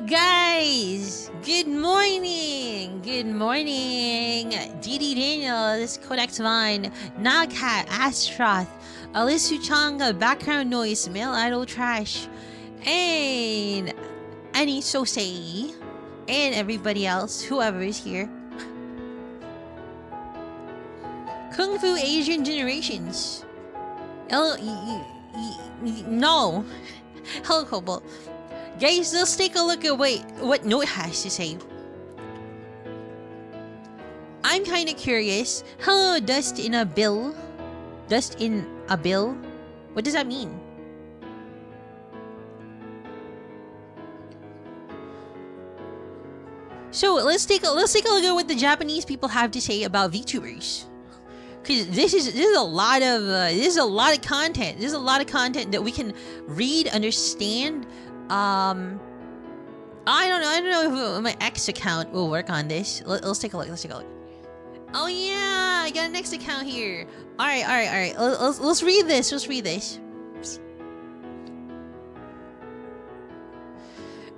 Guys, good morning! Good morning! Didi Daniels, Codex Vine, Naghat, Astroth, Alisu Changa, Background Noise, Male Idol Trash, and Annie Sosei, and everybody else, whoever is here. Kung Fu Asian Generations. No. Hello, Cobalt. Guys, let's take a look at what Note has to say. I'm kind of curious. Hello, Dust in a Bill. Dust in a Bill? What does that mean? So let's take a look at what the Japanese people have to say about VTubers. Because this is a lot of content. This is a lot of content that we can read, understand. I don't know if my X account will work on this. Let's take a look. Oh yeah, I got an X account here. All right. Let's read this.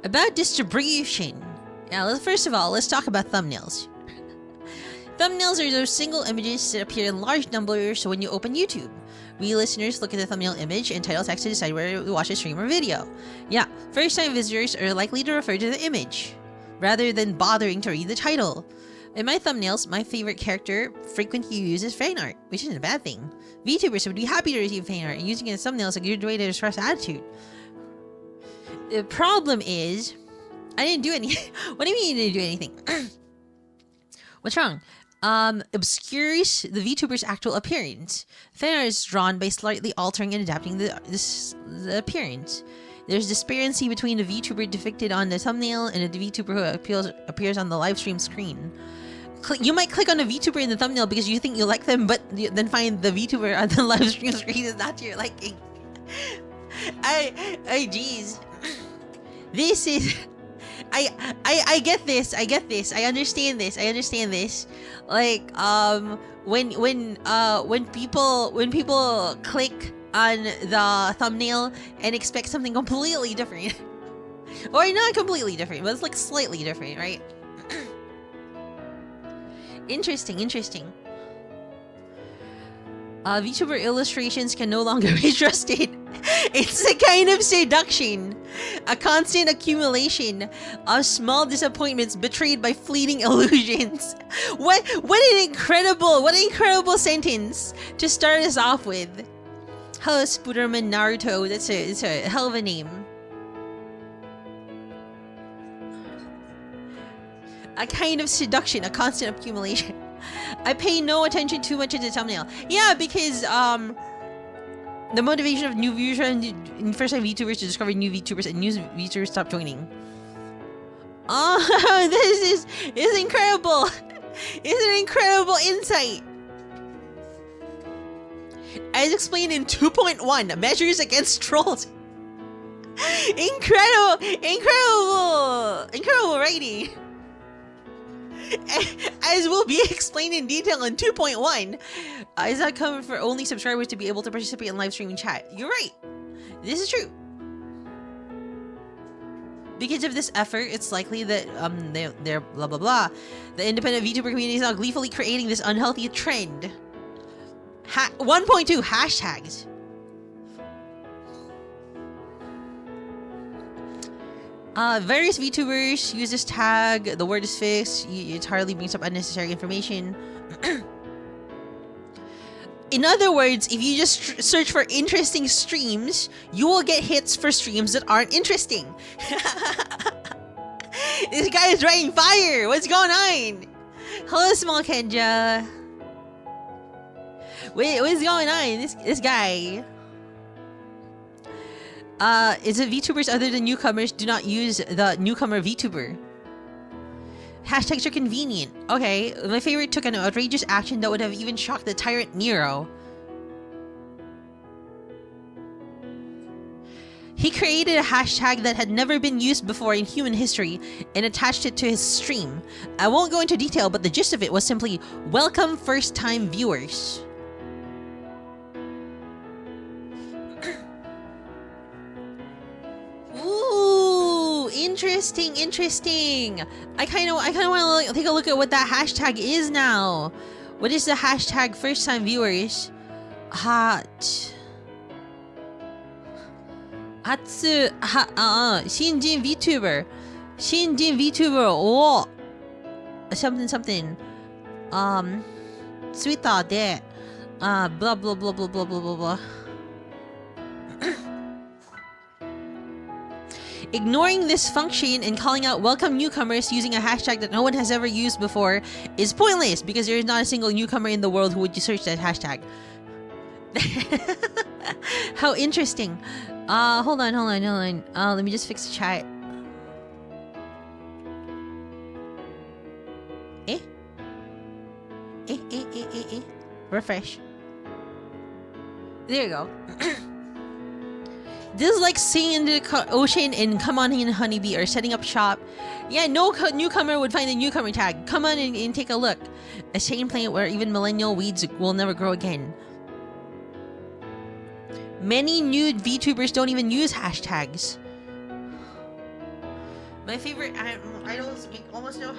About distribution. Now, first of all, let's talk about thumbnails. Thumbnails are those single images that appear in large numbers when you open YouTube. We listeners look at the thumbnail image and title text to decide whether we watch a stream or video. Yeah, first-time visitors are likely to refer to the image, rather than bothering to read the title. In my thumbnails, my favorite character frequently uses fan art, which isn't a bad thing. VTubers would be happy to receive fan art, and using it as thumbnails is a good way to express attitude. The problem is, I didn't do anything. What do you mean you didn't do anything? What's wrong? Obscures the VTuber's actual appearance. Fan art is drawn by slightly altering and adapting the appearance. There's disparity between the VTuber depicted on the thumbnail and the VTuber who appears on the live stream screen. You might click on a VTuber in the thumbnail because you think you like them, but then find the VTuber on the live stream screen is not your liking. Jeez. This is... I get this. I understand this. Like, when people click on the thumbnail and expect something completely different, or not completely different, but it's like slightly different, right? Interesting. VTuber illustrations can no longer be trusted. It's a kind of seduction, a constant accumulation of small disappointments betrayed by fleeting illusions. What an incredible sentence to start us off with. Hello, Spooderman Naruto. It's a hell of a name. A kind of seduction, a constant accumulation. I pay no attention too much to the thumbnail. Yeah, because the motivation of new viewers and first-time VTubers to discover new VTubers, and new VTubers stop joining. Oh, this is incredible. It's an incredible insight. As explained in 2.1, measures against trolls. Incredible writing. As will be explained in detail in 2.1, is that coming for only subscribers to be able to participate in live streaming chat? You're right. This is true. Because of this effort, it's likely that they're blah blah blah. The independent VTuber community is now gleefully creating this unhealthy trend. 1.2 hashtags. Various VTubers use this tag. The word is fixed. It hardly brings up unnecessary information. In other words, if you just search for interesting streams, you will get hits for streams that aren't interesting. This guy is writing fire. What's going on? Hello, Small Kenja. Wait, what's going on? This guy. Is it VTubers other than newcomers do not use the newcomer VTuber? Hashtags are convenient. Okay, my favorite took an outrageous action that would have even shocked the tyrant Nero. He created a hashtag that had never been used before in human history and attached it to his stream. I won't go into detail, but the gist of it was simply, "Welcome first-time viewers." interesting, interesting. I kind of want to take a look at what that hashtag is now. What is the hashtag first time viewers? Shinjin Vtuber. Shinjin Vtuber. Oh. Something something. Suita de. Blah blah blah blah blah blah blah blah. Ignoring this function and calling out welcome newcomers using a hashtag that no one has ever used before is pointless because there is not a single newcomer in the world who would search that hashtag. How interesting. Hold on. Let me just fix the chat. Refresh. There you go. This is like seeing into the ocean and come on in honeybee or setting up shop. Yeah, no newcomer would find the newcomer tag. Come on and take a look. A sane planet where even millennial weeds will never grow again. Many nude VTubers don't even use hashtags. My favorite idols make almost no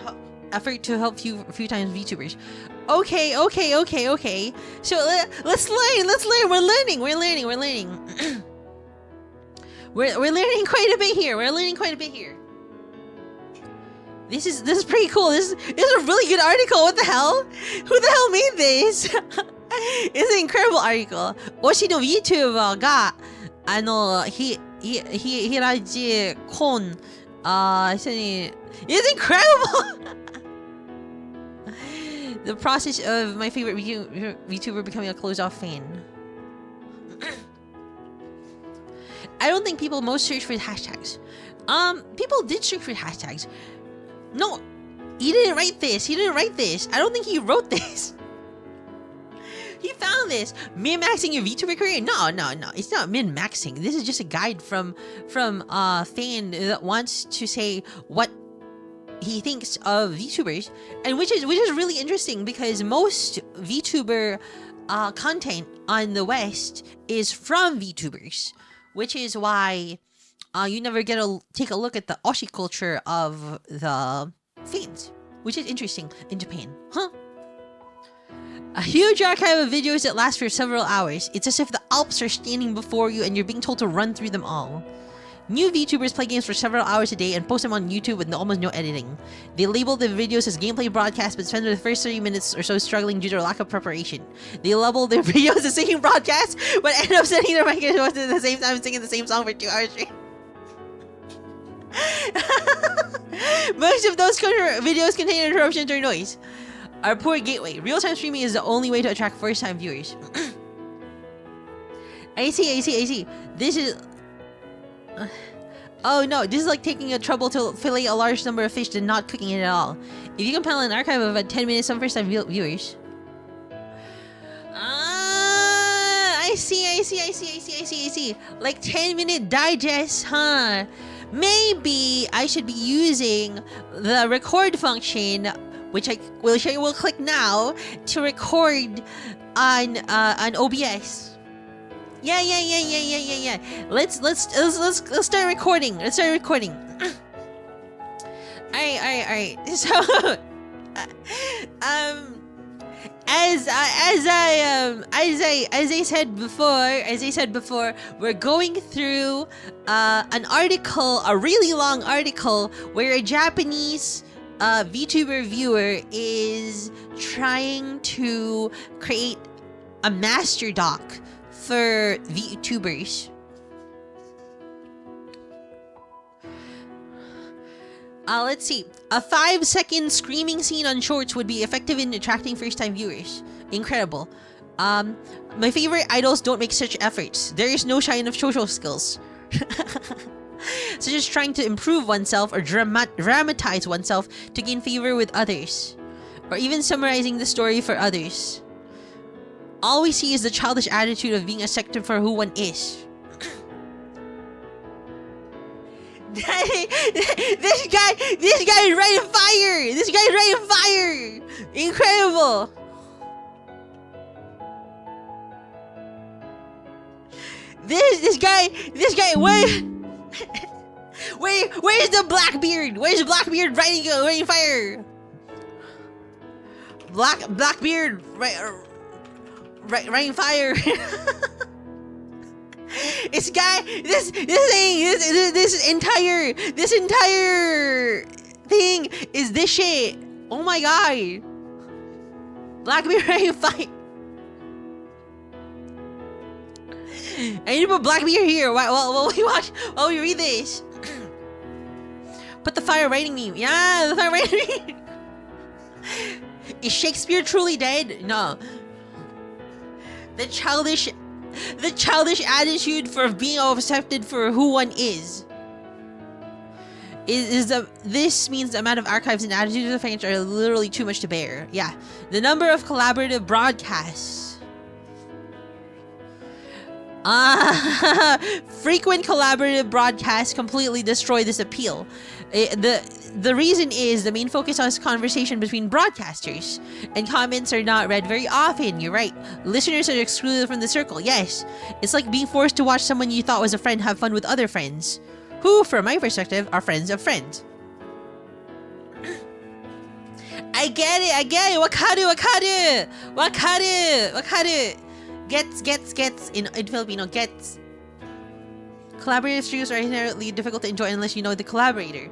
effort to help few times VTubers. Okay. So let's learn. We're learning. We're learning quite a bit here. This is pretty cool. This is a really good article. What the hell? Who the hell made this? It's an incredible article. Oshi no VTuber ga hiraji kon it's incredible. The process of my favorite VTuber becoming a closed-off fan. I don't think people most search for hashtags. People did search for hashtags. No, he didn't write this. I don't think he wrote this. He found this. Min-maxing your VTuber career? No. It's not min-maxing. This is just a guide from a fan that wants to say what he thinks of VTubers, and which is really interesting because most VTuber content on the West is from VTubers, which is why you never get to take a look at the Oshi culture of the fans, which is interesting in Japan, huh? A huge archive of videos that last for several hours. It's as if the Alps are standing before you and you're being told to run through them all. New VTubers play games for several hours a day and post them on YouTube with almost no editing. They label the videos as gameplay broadcasts but spend the first 30 minutes or so struggling due to lack of preparation. They label their videos as singing broadcasts but end up setting their microphones at the same time singing the same song for 2 hours straight. Most of those videos contain interruptions or noise. Our poor gateway. Real-time streaming is the only way to attract first-time viewers. I see. This is... oh no, this is like taking a trouble to fillet a large number of fish and not cooking it at all. If you compile an archive of about 10 minutes, some first-time viewers... I see. Like 10-minute digest, huh? Maybe I should be using the record function, which I will show you. We'll click now to record on OBS. Yeah. Let's start recording. Alright. So, as I said before, we're going through an article, a really long article, where a Japanese VTuber viewer is trying to create a master doc for VTubers. Let's see. A 5-second screaming scene on shorts would be effective in attracting first-time viewers. Incredible. My favorite idols don't make such efforts. There is no shine of social skills. Such as trying to improve oneself or dramatize oneself to gain favor with others. Or even summarizing the story for others. All we see is the childish attitude of being accepted for who one is. This guy is writing fire! Incredible! This guy, what? Where's the Blackbeard? Where's Blackbeard raining fire? Blackbeard raining fire. This entire thing is this shit. Oh my god. Blackbeard raining fire. I need to put Blackbeard here while we read this. Put the fire raining meme. Yeah, the fire raining meme. Is Shakespeare truly dead? No. The childish attitude for being accepted for who one is. This means the amount of archives and attitudes of the fans are literally too much to bear. Yeah. The number of collaborative broadcasts. Frequent collaborative broadcasts completely destroy this appeal. The reason is the main focus on conversation between broadcasters, and comments are not read very often. You're right. Listeners are excluded from the circle. Yes. It's like being forced to watch someone you thought was a friend have fun with other friends, who, from my perspective, are friends of friends. I get it. Wakaru. Gets in Filipino, gets. Collaborative streams are inherently difficult to enjoy unless you know the collaborator.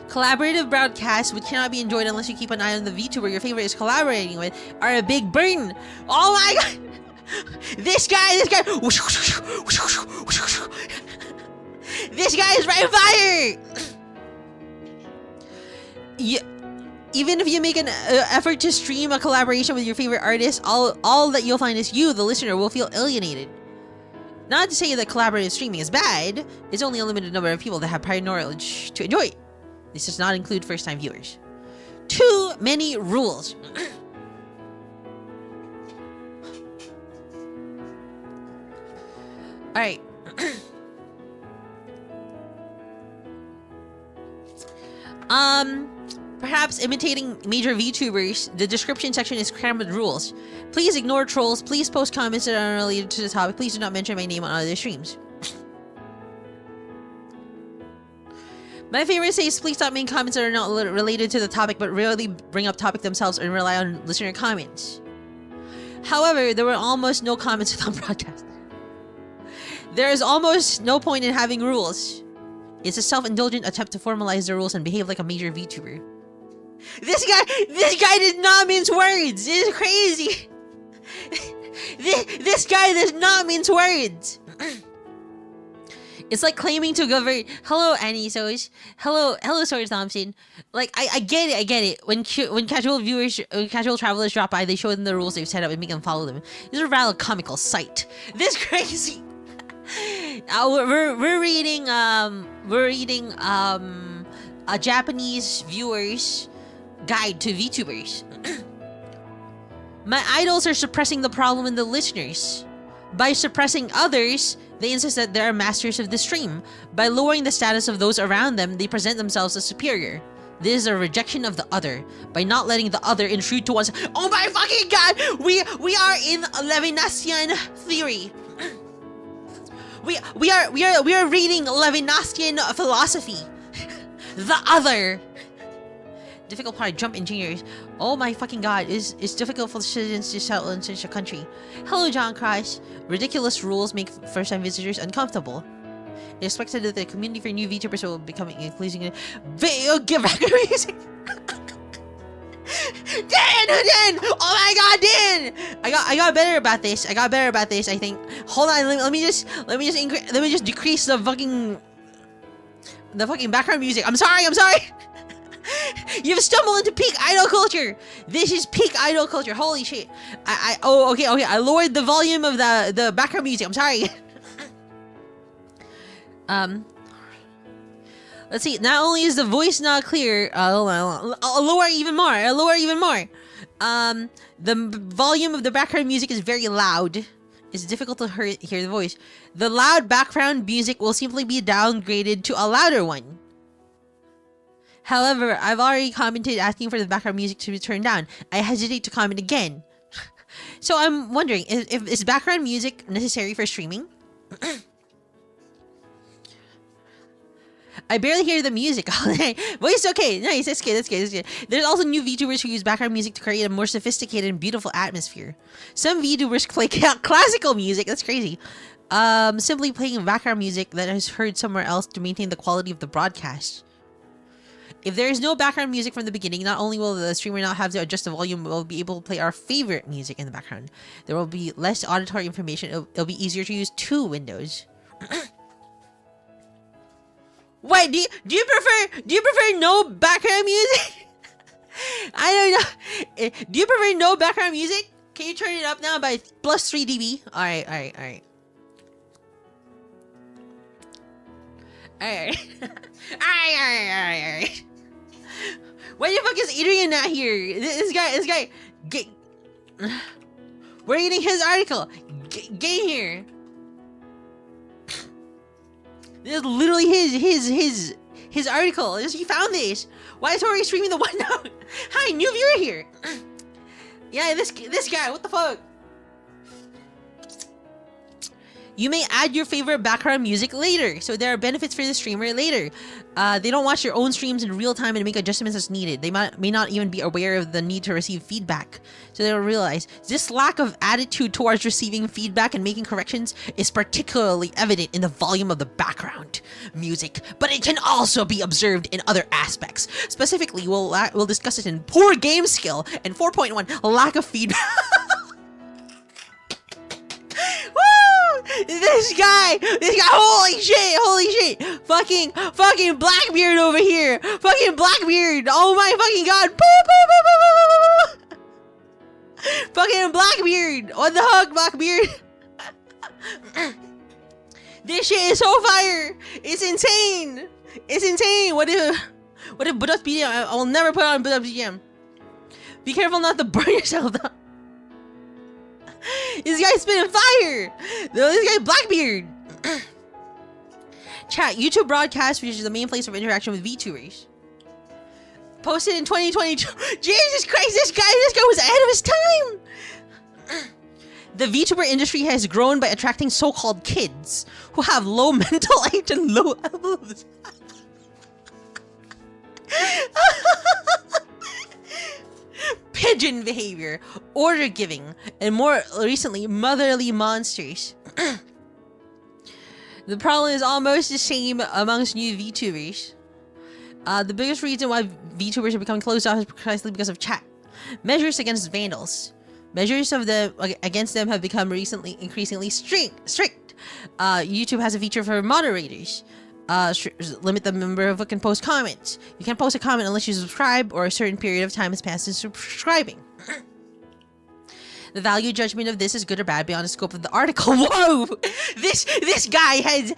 Collaborative broadcasts, which cannot be enjoyed unless you keep an eye on the Vtuber your favorite is collaborating with, are a big burden. Oh my god! This guy! This guy is right fire! Even if you make an effort to stream a collaboration with your favorite artist, all that you'll find is you, the listener, will feel alienated. Not to say that collaborative streaming is bad, it's only a limited number of people that have prior knowledge to enjoy it. This does not include first-time viewers. Too many rules. Alright. Perhaps imitating major VTubers, the description section is crammed with rules. Please ignore trolls, please post comments that are unrelated to the topic, please do not mention my name on other streams. My favorite says, please stop making comments that are not related to the topic but rarely bring up topic themselves and rely on listener comments. However, there were almost no comments on broadcast. There is almost no point in having rules. It's a self-indulgent attempt to formalize the rules and behave like a major VTuber. This guy does not mince words. This is crazy. This guy does not mince words. It's like claiming to govern. Hello, Annie Soch. Hello, Soch Thompson. Like, I get it. When casual travelers drop by, they show them the rules they've set up and make them follow them. This is a rather comical sight. This crazy. We're reading a Japanese viewer's guide to VTubers. My idols are suppressing the problem in the listeners. By suppressing others, they insist that they are masters of the stream. By lowering the status of those around them, they present themselves as superior. This is a rejection of the other. By not letting the other intrude to one's— Oh my fucking god! We are in Levinasian theory. We are reading Levinasian philosophy. The other. Difficult part, jump engineers. Oh my fucking god, it's difficult for citizens to settle in such a country. Hello, John Christ. Ridiculous rules make first-time visitors uncomfortable. It's expected that the community for new VTubers will become increasingly— Give back music! Dan! Oh my god, Dan! I got better about this. I think. Hold on, let me just decrease the fucking background music. I'm sorry. You've stumbled into peak idol culture. This is peak idol culture. Holy shit. Okay. I lowered the volume of the background music. I'm sorry. Let's see. Not only is the voice not clear, hold on. I'll lower even more. The volume of the background music is very loud. It's difficult to hear the voice. The loud background music will simply be downgraded to a louder one. However, I've already commented asking for the background music to be turned down. I hesitate to comment again. So I'm wondering, is background music necessary for streaming? I barely hear the music all day. But it's okay. Nice. That's good. That's good. That's good. There's also new VTubers who use background music to create a more sophisticated and beautiful atmosphere. Some VTubers play classical music. That's crazy. Simply playing background music that is heard somewhere else to maintain the quality of the broadcast. If there is no background music from the beginning, not only will the streamer not have to adjust the volume, but we'll be able to play our favorite music in the background. There will be less auditory information. It'll be easier to use two windows. Wait, do you prefer no background music? I don't know. Do you prefer no background music? Can you turn it up now by plus 3 dB? Alright. Alright. Why the fuck is Adrian not here? This guy, we're reading his article. Get here. This is literally his article. He found this. Why is Hori streaming the OneNote? Hi, new viewer here. Yeah, this guy. What the fuck? You may add your favorite background music later, so there are benefits for the streamer later. They don't watch your own streams in real time and make adjustments as needed. They may not even be aware of the need to receive feedback, so they don't realize. This lack of attitude towards receiving feedback and making corrections is particularly evident in the volume of the background music, but it can also be observed in other aspects. Specifically, we'll discuss it in poor game skill and 4.1 lack of feedback. This guy, holy shit, fucking Blackbeard over here, fucking Blackbeard, oh my fucking god, fucking Blackbeard, what the fuck, Blackbeard? This shit is so fire, it's insane, what if Buddha's BGM, I will never put on Buddha's BGM. Be careful not to burn yourself though. This guy's spitting fire! This guy Blackbeard! Chat, YouTube broadcast, which is the main place of interaction with VTubers. Posted in 2022. Jesus Christ, this guy was ahead of his time! The VTuber industry has grown by attracting so-called kids who have low mental age and low elbows. Pigeon behavior, order giving, and more recently, motherly monsters. The problem is almost the same amongst new VTubers. The biggest reason why VTubers are becoming closed off is precisely because of chat. Measures against vandals. Measures against them have become increasingly strict. YouTube has a feature for moderators. Limit the number of who can post comments. You can't post a comment unless you subscribe or a certain period of time has passed since subscribing. The value judgment of this is good or bad beyond the scope of the article. Whoa! This guy has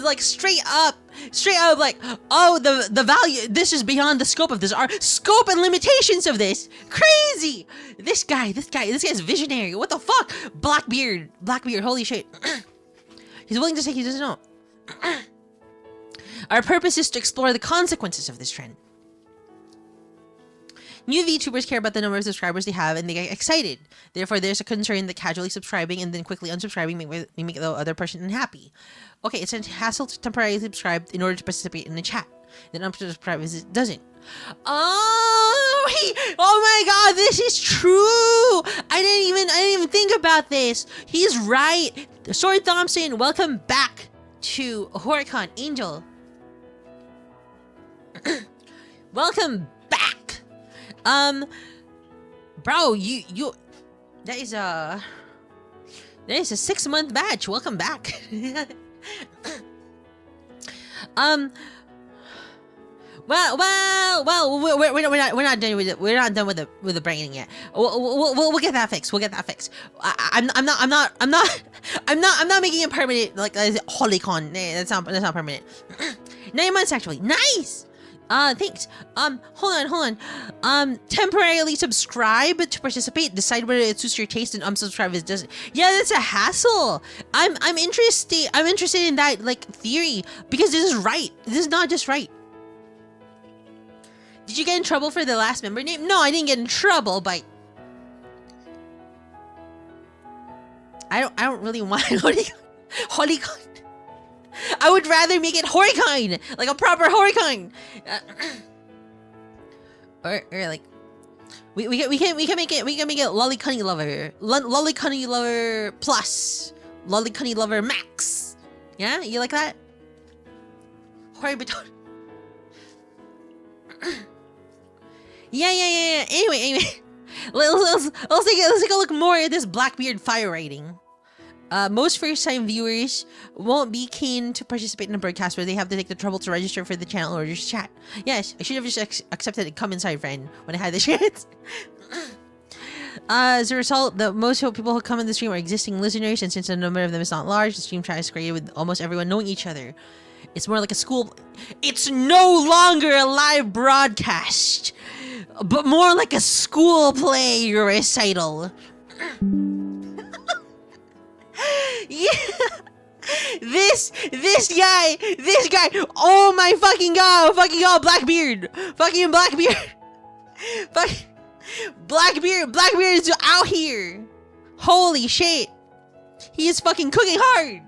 like straight up like, oh, the value, this is beyond the scope of this art, scope and limitations of this. Crazy! This guy's visionary. What the fuck? Blackbeard, holy shit. He's willing to say he doesn't know. Our purpose is to explore the consequences of this trend. New VTubers care about the number of subscribers they have and they get excited. Therefore, there's a concern that casually subscribing and then quickly unsubscribing may make the other person unhappy. Okay, it's a hassle to temporarily subscribe in order to participate in the chat. Then unsubscribe is it doesn't. Oh my god, this is true! I didn't even think about this. He's right. Sword Thompson, welcome back to Horicon. Angel, welcome back. Bro, you that is a 6-month batch. Welcome back. Well, we're not done with it. We're not done with the branding yet. We'll get that fixed. I'm not making it permanent like Holicon. That's not permanent. 9 months actually. Nice. Thanks. Hold on. Temporarily subscribe to participate. Decide whether it suits your taste and unsubscribe if it doesn't. Yeah, that's a hassle. I'm interested in that like theory because this is right. This is not just right. Did you get in trouble for the last member name? No, I didn't get in trouble, but I don't really want Holicon. I would rather make it Horicon, like a proper Horicon. Or like we can make it Lolicunny Lover, Lolicunny Lover Plus, Lolicunny Lover Max. Yeah, you like that? Hori Baton. Yeah. Anyway, let's take a look more at this Blackbeard fire rating. Most first-time viewers won't be keen to participate in a broadcast where they have to take the trouble to register for the channel or just chat. Yes, I should have just accepted it. Come inside, friend, when I had the chance. As a result, most people who come in the stream are existing listeners, and since the number of them is not large, the stream chat is created with almost everyone knowing each other. It's more like a school. It's no longer a live broadcast, but more like a school play recital. Yeah. This guy. Oh my fucking god, Blackbeard. Fucking Blackbeard. Blackbeard is out here. Holy shit. He is fucking cooking hard.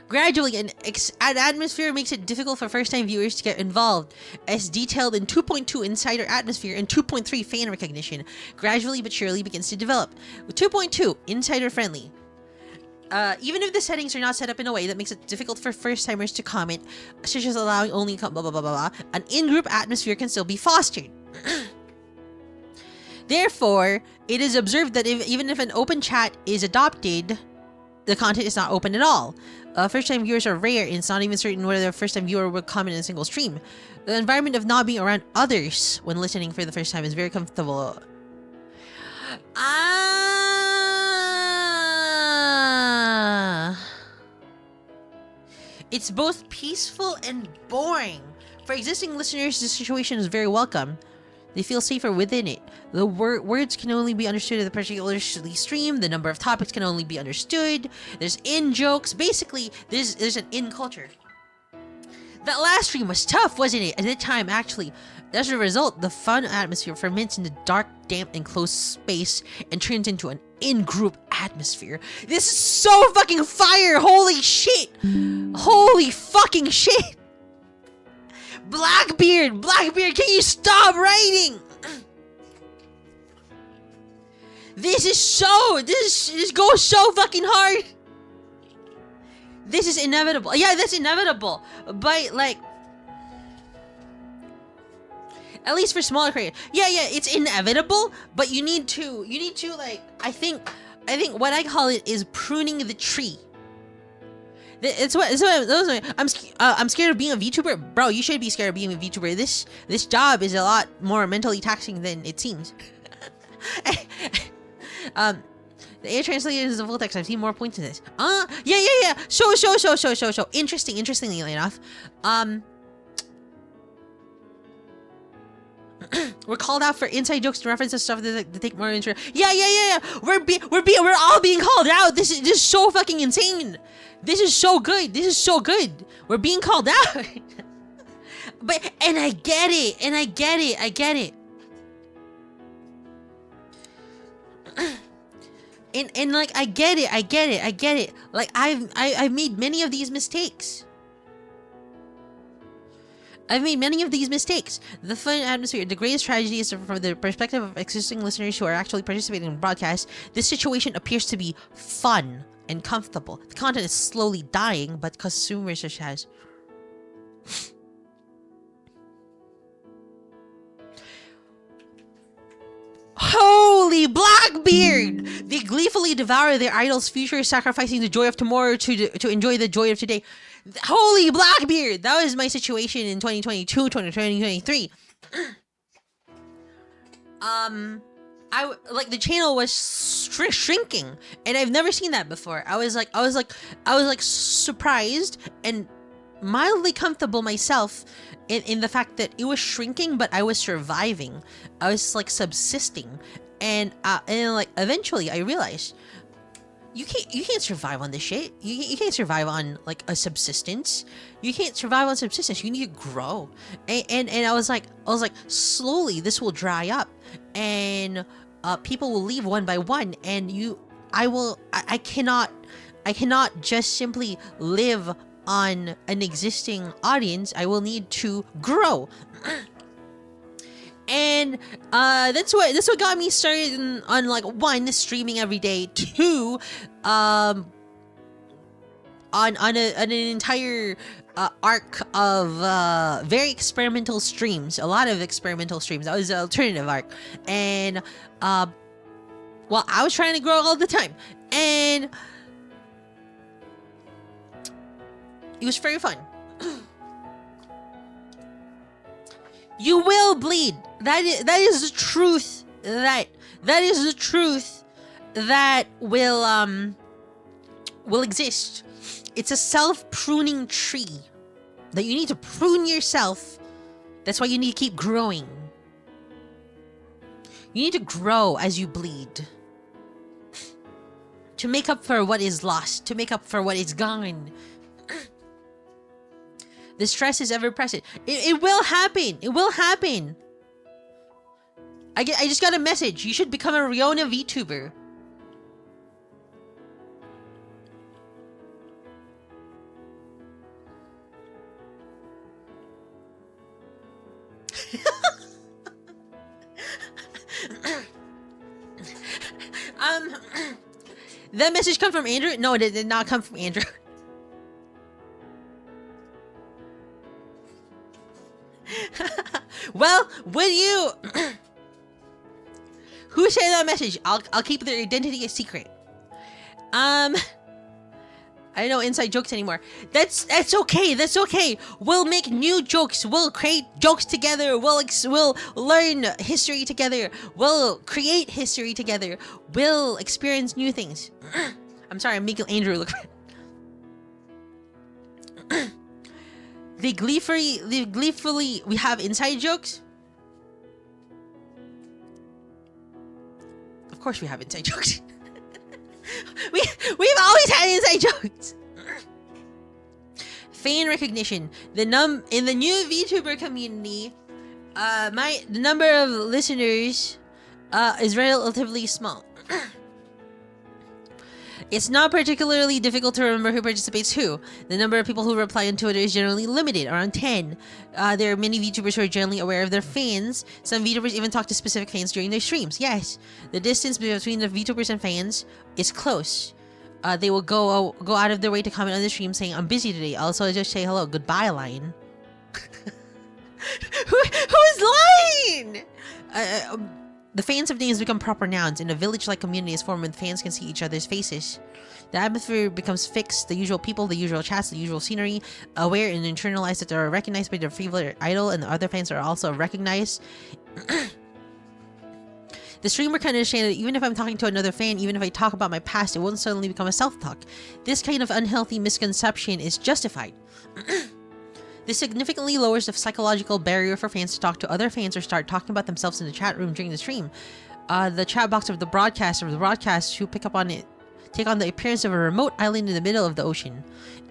Gradually, an atmosphere makes it difficult for first-time viewers to get involved, as detailed in 2.2 Insider Atmosphere and 2.3 Fan Recognition gradually but surely begins to develop. With 2.2, Insider Friendly. Even if the settings are not set up in a way that makes it difficult for first-timers to comment, such as allowing only blah blah blah blah blah, an in-group atmosphere can still be fostered. Therefore, it is observed that even if an open chat is adopted, the content is not open at all. First-time viewers are rare, and it's not even certain whether a first-time viewer will comment in a single stream. The environment of not being around others when listening for the first time is very comfortable. It's both peaceful and boring. For existing listeners, this situation is very welcome. They feel safer within it. The words can only be understood at the particular stream. The number of topics can only be understood. There's in-jokes. Basically, there's an in-culture. That last stream was tough, wasn't it? At the time, actually. As a result, the fun atmosphere ferments into dark, damp, enclosed space and turns into an in-group atmosphere. This is so fucking fire! Holy shit! Holy fucking shit! Blackbeard, can you stop writing? This goes so fucking hard. This is inevitable. Yeah, that's inevitable. But like, at least for smaller creators. Yeah, it's inevitable. But you need to like, I think what I call it is pruning the tree. I'm scared of being a VTuber. Bro, you should be scared of being a VTuber. This job is a lot more mentally taxing than it seems. The AI translator is the full text. I've seen more points in this. Yeah. Show. Interestingly enough, we're called out for inside jokes and references stuff that take more interest. Yeah. We're all being called out. This is so fucking insane. This is so good. We're being called out. And I get it. I get it. And like, I get it. Like, I've made many of these mistakes. The fun atmosphere, the greatest tragedy is from the perspective of existing listeners who are actually participating in the broadcast. This situation appears to be fun and comfortable. The content is slowly dying, but consumers such as Holy Blackbeard! They gleefully devour their idol's future, sacrificing the joy of tomorrow to enjoy the joy of today. Holy Blackbeard! That was my situation in 2022, 2023. The channel was shrinking, and I've never seen that before. I was surprised and mildly comfortable myself in the fact that it was shrinking, but I was surviving. I was like subsisting, and like eventually I realized you can't survive on this shit. You can't survive on like a subsistence. You can't survive on subsistence. You need to grow, and I was like slowly this will dry up, and people will leave one by one, and I I cannot just simply live on an existing audience. I will need to grow. And that's what got me started on like, one, streaming every day, two, on an entire arc of very experimental streams, a lot of experimental streams. That was an alternative arc, and well, I was trying to grow all the time, and it was very fun. You will bleed. That is the truth. That is the truth that will exist. It's a self-pruning tree that you need to prune yourself. That's why you need to keep growing. You need to grow as you bleed. To make up for what is lost. To make up for what is gone. The stress is ever present. It will happen. It will happen. I just got a message. You should become a Riona VTuber. That message come from Andrew? No, it did not come from Andrew. Well, would you? Who shared that message? I'll keep their identity a secret. I don't know inside jokes anymore. That's okay. That's okay. We'll make new jokes. We'll create jokes together. We'll learn history together. We'll create history together. We'll experience new things. I'm sorry, I'm making Andrew look. They gleefully, we have inside jokes. Of course, we have inside jokes. We've always had inside jokes. Fan recognition. In the new VTuber community, the number of listeners is relatively small. It's not particularly difficult to remember who participates who. The number of people who reply on Twitter is generally limited, around 10. There are many VTubers who are generally aware of their fans. Some VTubers even talk to specific fans during their streams. Yes, the distance between the VTubers and fans is close. They will go out of their way to comment on the stream saying, "I'm busy today." Also, just say hello, goodbye line. Who's lying? The fans have names become proper nouns, and a village-like community is formed when fans can see each other's faces. The atmosphere becomes fixed, the usual people, the usual chats, the usual scenery, aware and internalized that they are recognized by their favorite idol, and the other fans are also recognized. The streamer can understand that even if I'm talking to another fan, even if I talk about my past, it won't suddenly become a self-talk. This kind of unhealthy misconception is justified. This significantly lowers the psychological barrier for fans to talk to other fans or start talking about themselves in the chat room during the stream. The chat box of the broadcast who pick up on it take on the appearance of a remote island in the middle of the ocean.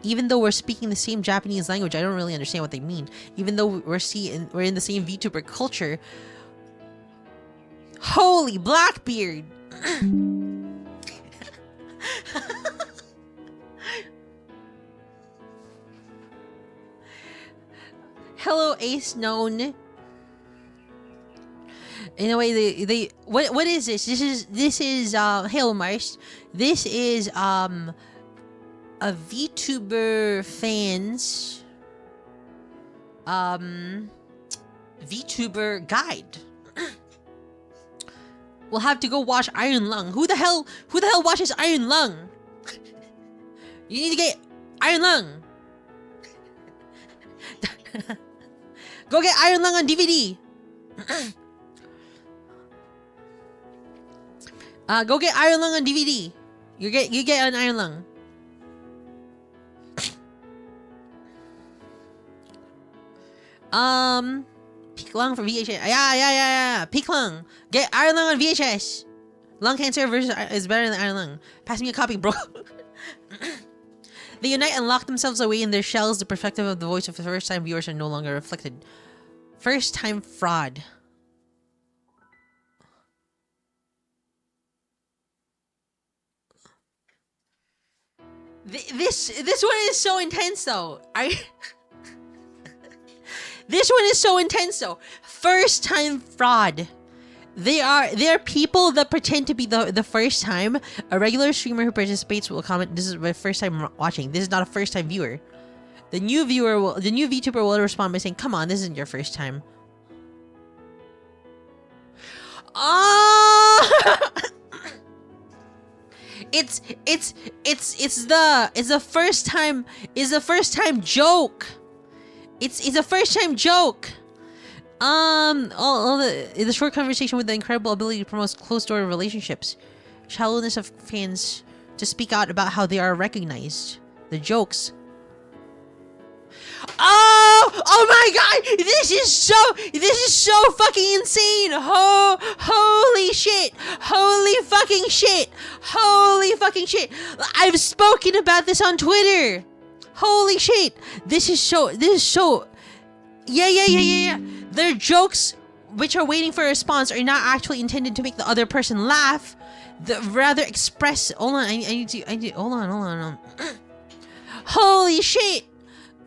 Even though we're speaking the same Japanese language, I don't really understand what they mean. Even though we're in the same VTuber culture. Holy Blackbeard! Hello, Ace Known. In a way, they what is this? This is Hello Mars. This is a VTuber fans VTuber guide. We'll have to go watch Iron Lung. Who the hell watches Iron Lung? You need to get Iron Lung. Go get Iron Lung on DVD. Go get Iron Lung on DVD. You get an Iron Lung. Peak Lung for VHS. Yeah. Peak Lung. Get Iron Lung on VHS. Lung cancer is better than Iron Lung. Pass me a copy, bro. They unite and lock themselves away in their shells. The perspective of the voice of the first-time viewers are no longer reflected. First-time fraud. This one is so intense though. This one is so intense though. First time fraud. They're people that pretend to be the first time. A regular streamer who participates will comment, "This is my first time watching. This is not a first time viewer." The new VTuber will respond by saying, "Come on, this isn't your first time." Oh! It's the first time joke. It's a first time joke. All the short conversation with the incredible ability to promote closed door relationships, shallowness of fans to speak out about how they are recognized, the jokes. Oh my god, this is so fucking insane. Holy shit. I've spoken about this on Twitter. Holy shit. This is so yeah. Their jokes which are waiting for a response are not actually intended to make the other person laugh, rather express. Hold on, I need to hold on. Holy shit.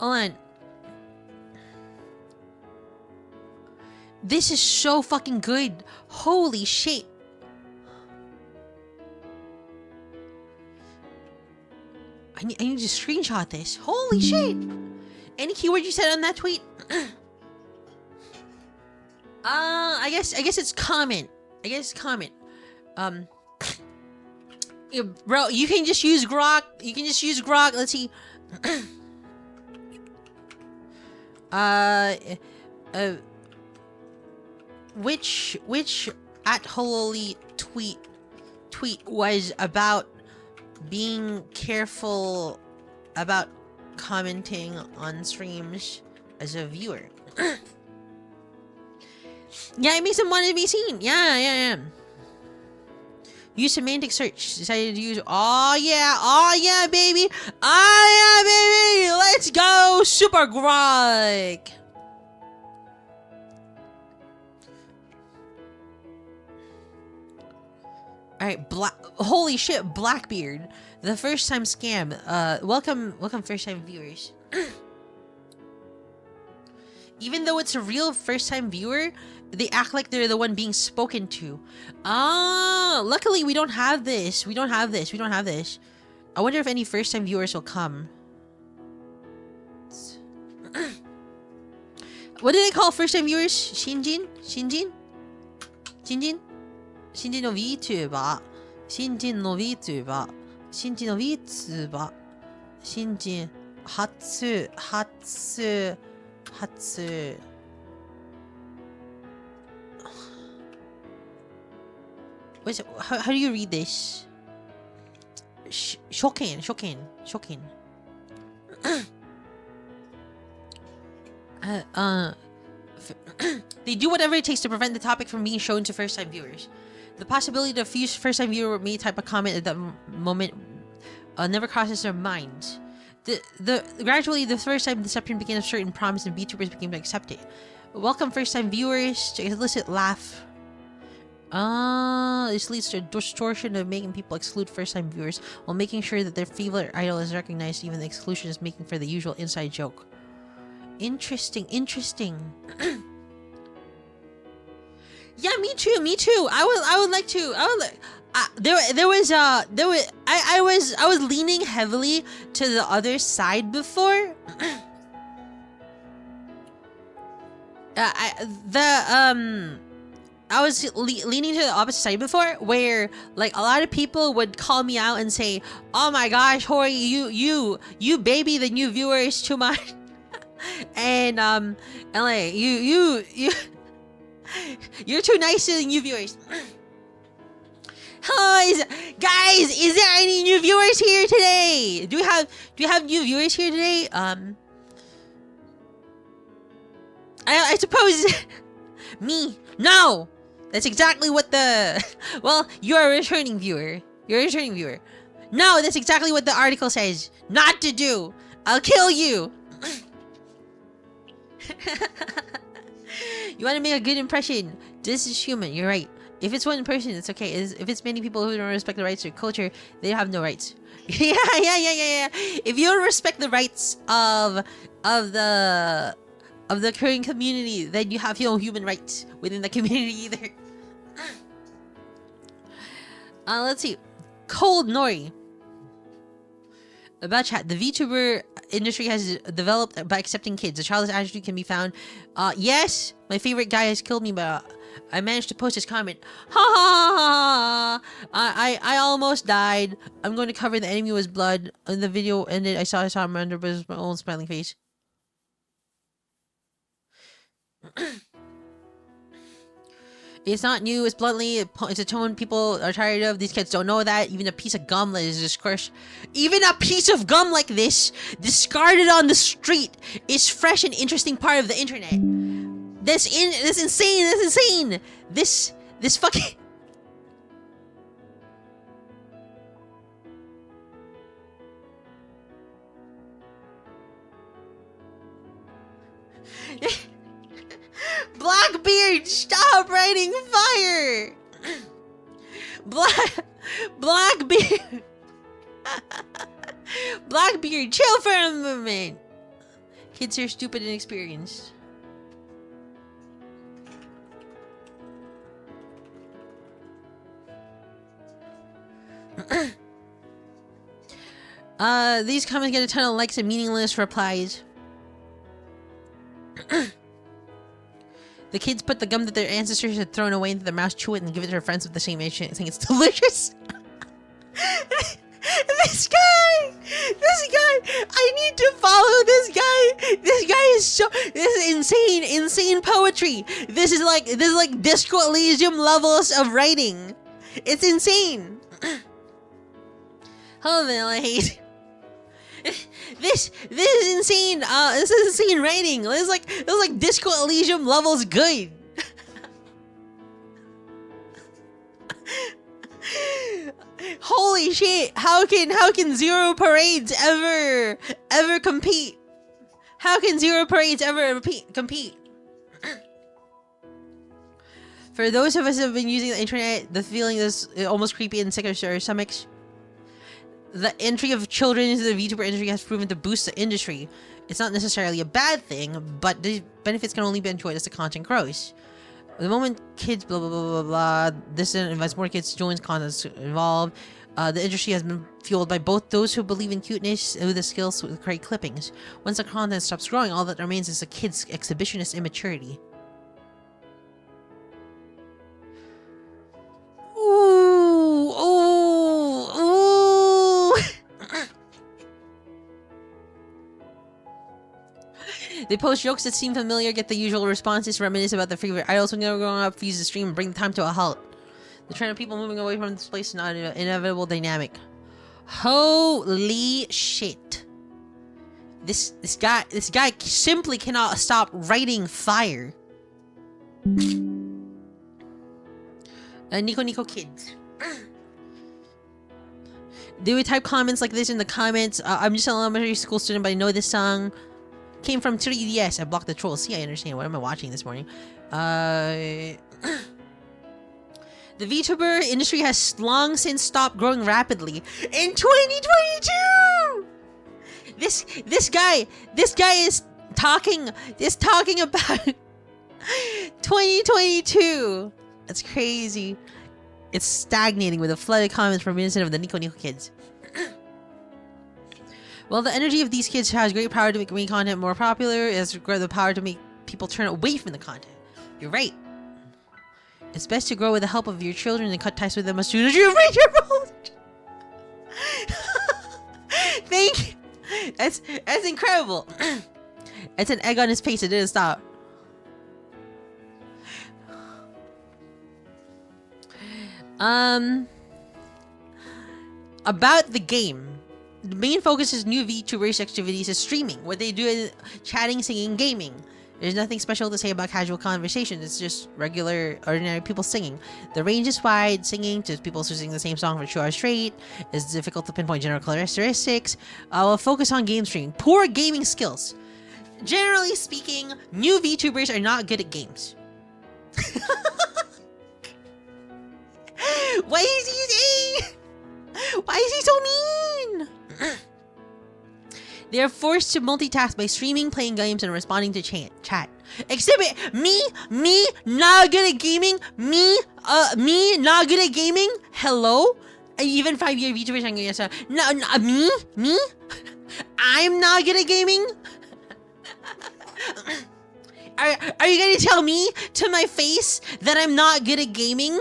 Hold on. This is so fucking good. Holy shit. I need to screenshot this. Holy shit. Any keyword you said on that tweet? I guess it's comment. Yeah, bro, you can just use Grok. Let's see. Which at Horori tweet was about being careful about commenting on streams as a viewer. Yeah, it makes him want to be seen. Yeah. Use semantic search. Decided to use. Oh yeah, baby. Let's go, Super Grog. All right, holy shit, Blackbeard, the first time scam. Welcome, first time viewers. Even though it's a real first time viewer, they act like they're the one being spoken to. Luckily we don't have this. I wonder if any first time viewers will come. What do they call first time viewers? Shinjin no VTuber. What is it? How do you read this? Shokin. They do whatever it takes to prevent the topic from being shown to first-time viewers. The possibility that a few first-time viewer may type a comment at that moment never crosses their minds. Gradually, the first-time deception became a certain promise, and VTubers became to accept it. Welcome first-time viewers to illicit laugh. This leads to a distortion of making people exclude first-time viewers while making sure that their favorite idol is recognized. Even the exclusion is making for the usual inside joke. Interesting. Yeah, me too. I would like to. I was leaning heavily to the other side before. I was leaning to the opposite side before, where like a lot of people would call me out and say, "Oh my gosh, Hori, you baby the new viewers too much," and like you're too nice to the new viewers. Guys, is there any new viewers here today? Do we have new viewers here today? I suppose me. No. That's exactly what the... Well, you're a returning viewer. No, that's exactly what the article says. Not to do. I'll kill you. You want to make a good impression. This is human. You're right. If it's one person, it's okay. If it's many people who don't respect the rights of your culture, they have no rights. Yeah. If you don't respect the rights of the Korean community, then you have no human rights within the community either. Let's see. Cold Nori. About chat, the VTuber industry has developed by accepting kids. A childish attitude can be found. Yes, my favorite guy has killed me, but I managed to post his comment. Ha ha ha! I almost died. I'm going to cover the enemy with blood. In the video ended, I saw him under his own smiling face. It's not new. It's bluntly. It's a tone people are tired of. These kids don't know that. Even a piece of gum that is just crushed. Even a piece of gum like this, discarded on the street, is fresh and interesting part of the internet. That's insane. This fucking. Blackbeard, stop writing fire! Blackbeard! Blackbeard, chill for a moment! Kids are stupid and inexperienced. These comments get a ton of likes and meaningless replies. The kids put the gum that their ancestors had thrown away into their mouths, chew it, and give it to their friends with the same age, saying it's delicious. This guy, I need to follow this guy. This guy is this is insane poetry. This is like Disco Elysium levels of writing. It's insane. Oh man, I hate. This is insane. This is insane writing. This is like Disco Elysium levels good. Holy shit! How can Zero Parades ever compete? How can Zero Parades ever compete? For those of us who have been using the internet, the feeling is almost creepy and sick to our stomachs. The entry of children into the VTuber industry has proven to boost the industry. It's not necessarily a bad thing, but the benefits can only be enjoyed as the content grows. The moment kids blah blah blah blah blah, this invites more kids to join, contents involved. The industry has been fueled by both those who believe in cuteness and with the skills to create clippings. Once the content stops growing, all that remains is the kids' exhibitionist immaturity. They post jokes that seem familiar, get the usual responses, reminisce about their favorite idols when they were growing up, freeze the stream, and bring the time to a halt. The trend of people moving away from this place is not an inevitable dynamic. Holy shit. This guy simply cannot stop writing fire. Nico kids. They would type comments like this in the comments. I'm just an elementary school student, but I know this song. Came from 3DS. I blocked the trolls. See, I understand. What am I watching this morning? The VTuber industry has long since stopped growing rapidly. In 2022! This guy is talking about 2022. That's crazy. It's stagnating with a flood of comments from innocent of the Nico kids. Well, the energy of these kids has great power to make main content more popular. It has the power to make people turn away from the content. You're right. It's best to grow with the help of your children and cut ties with them as soon as you reach your old. Thank you. That's incredible. It's an egg on his face. It didn't stop. About the game. The main focus is new VTubers activities is streaming. What they do is chatting, singing, gaming. There's nothing special to say about casual conversation. It's just regular, ordinary people singing. The range is wide. Singing to people who sing the same song for 2 hours straight. It's difficult to pinpoint general characteristics. We'll focus on game streaming. Poor gaming skills. Generally speaking, new VTubers are not good at games. What is he saying? Why is he so mean? They are forced to multitask by streaming, playing games, and responding to chat. Exhibit me not good at gaming. Me not good at gaming. Hello, even 5-year VTubers are gonna say, no, me. I'm not good at gaming. Are you gonna tell me to my face that I'm not good at gaming?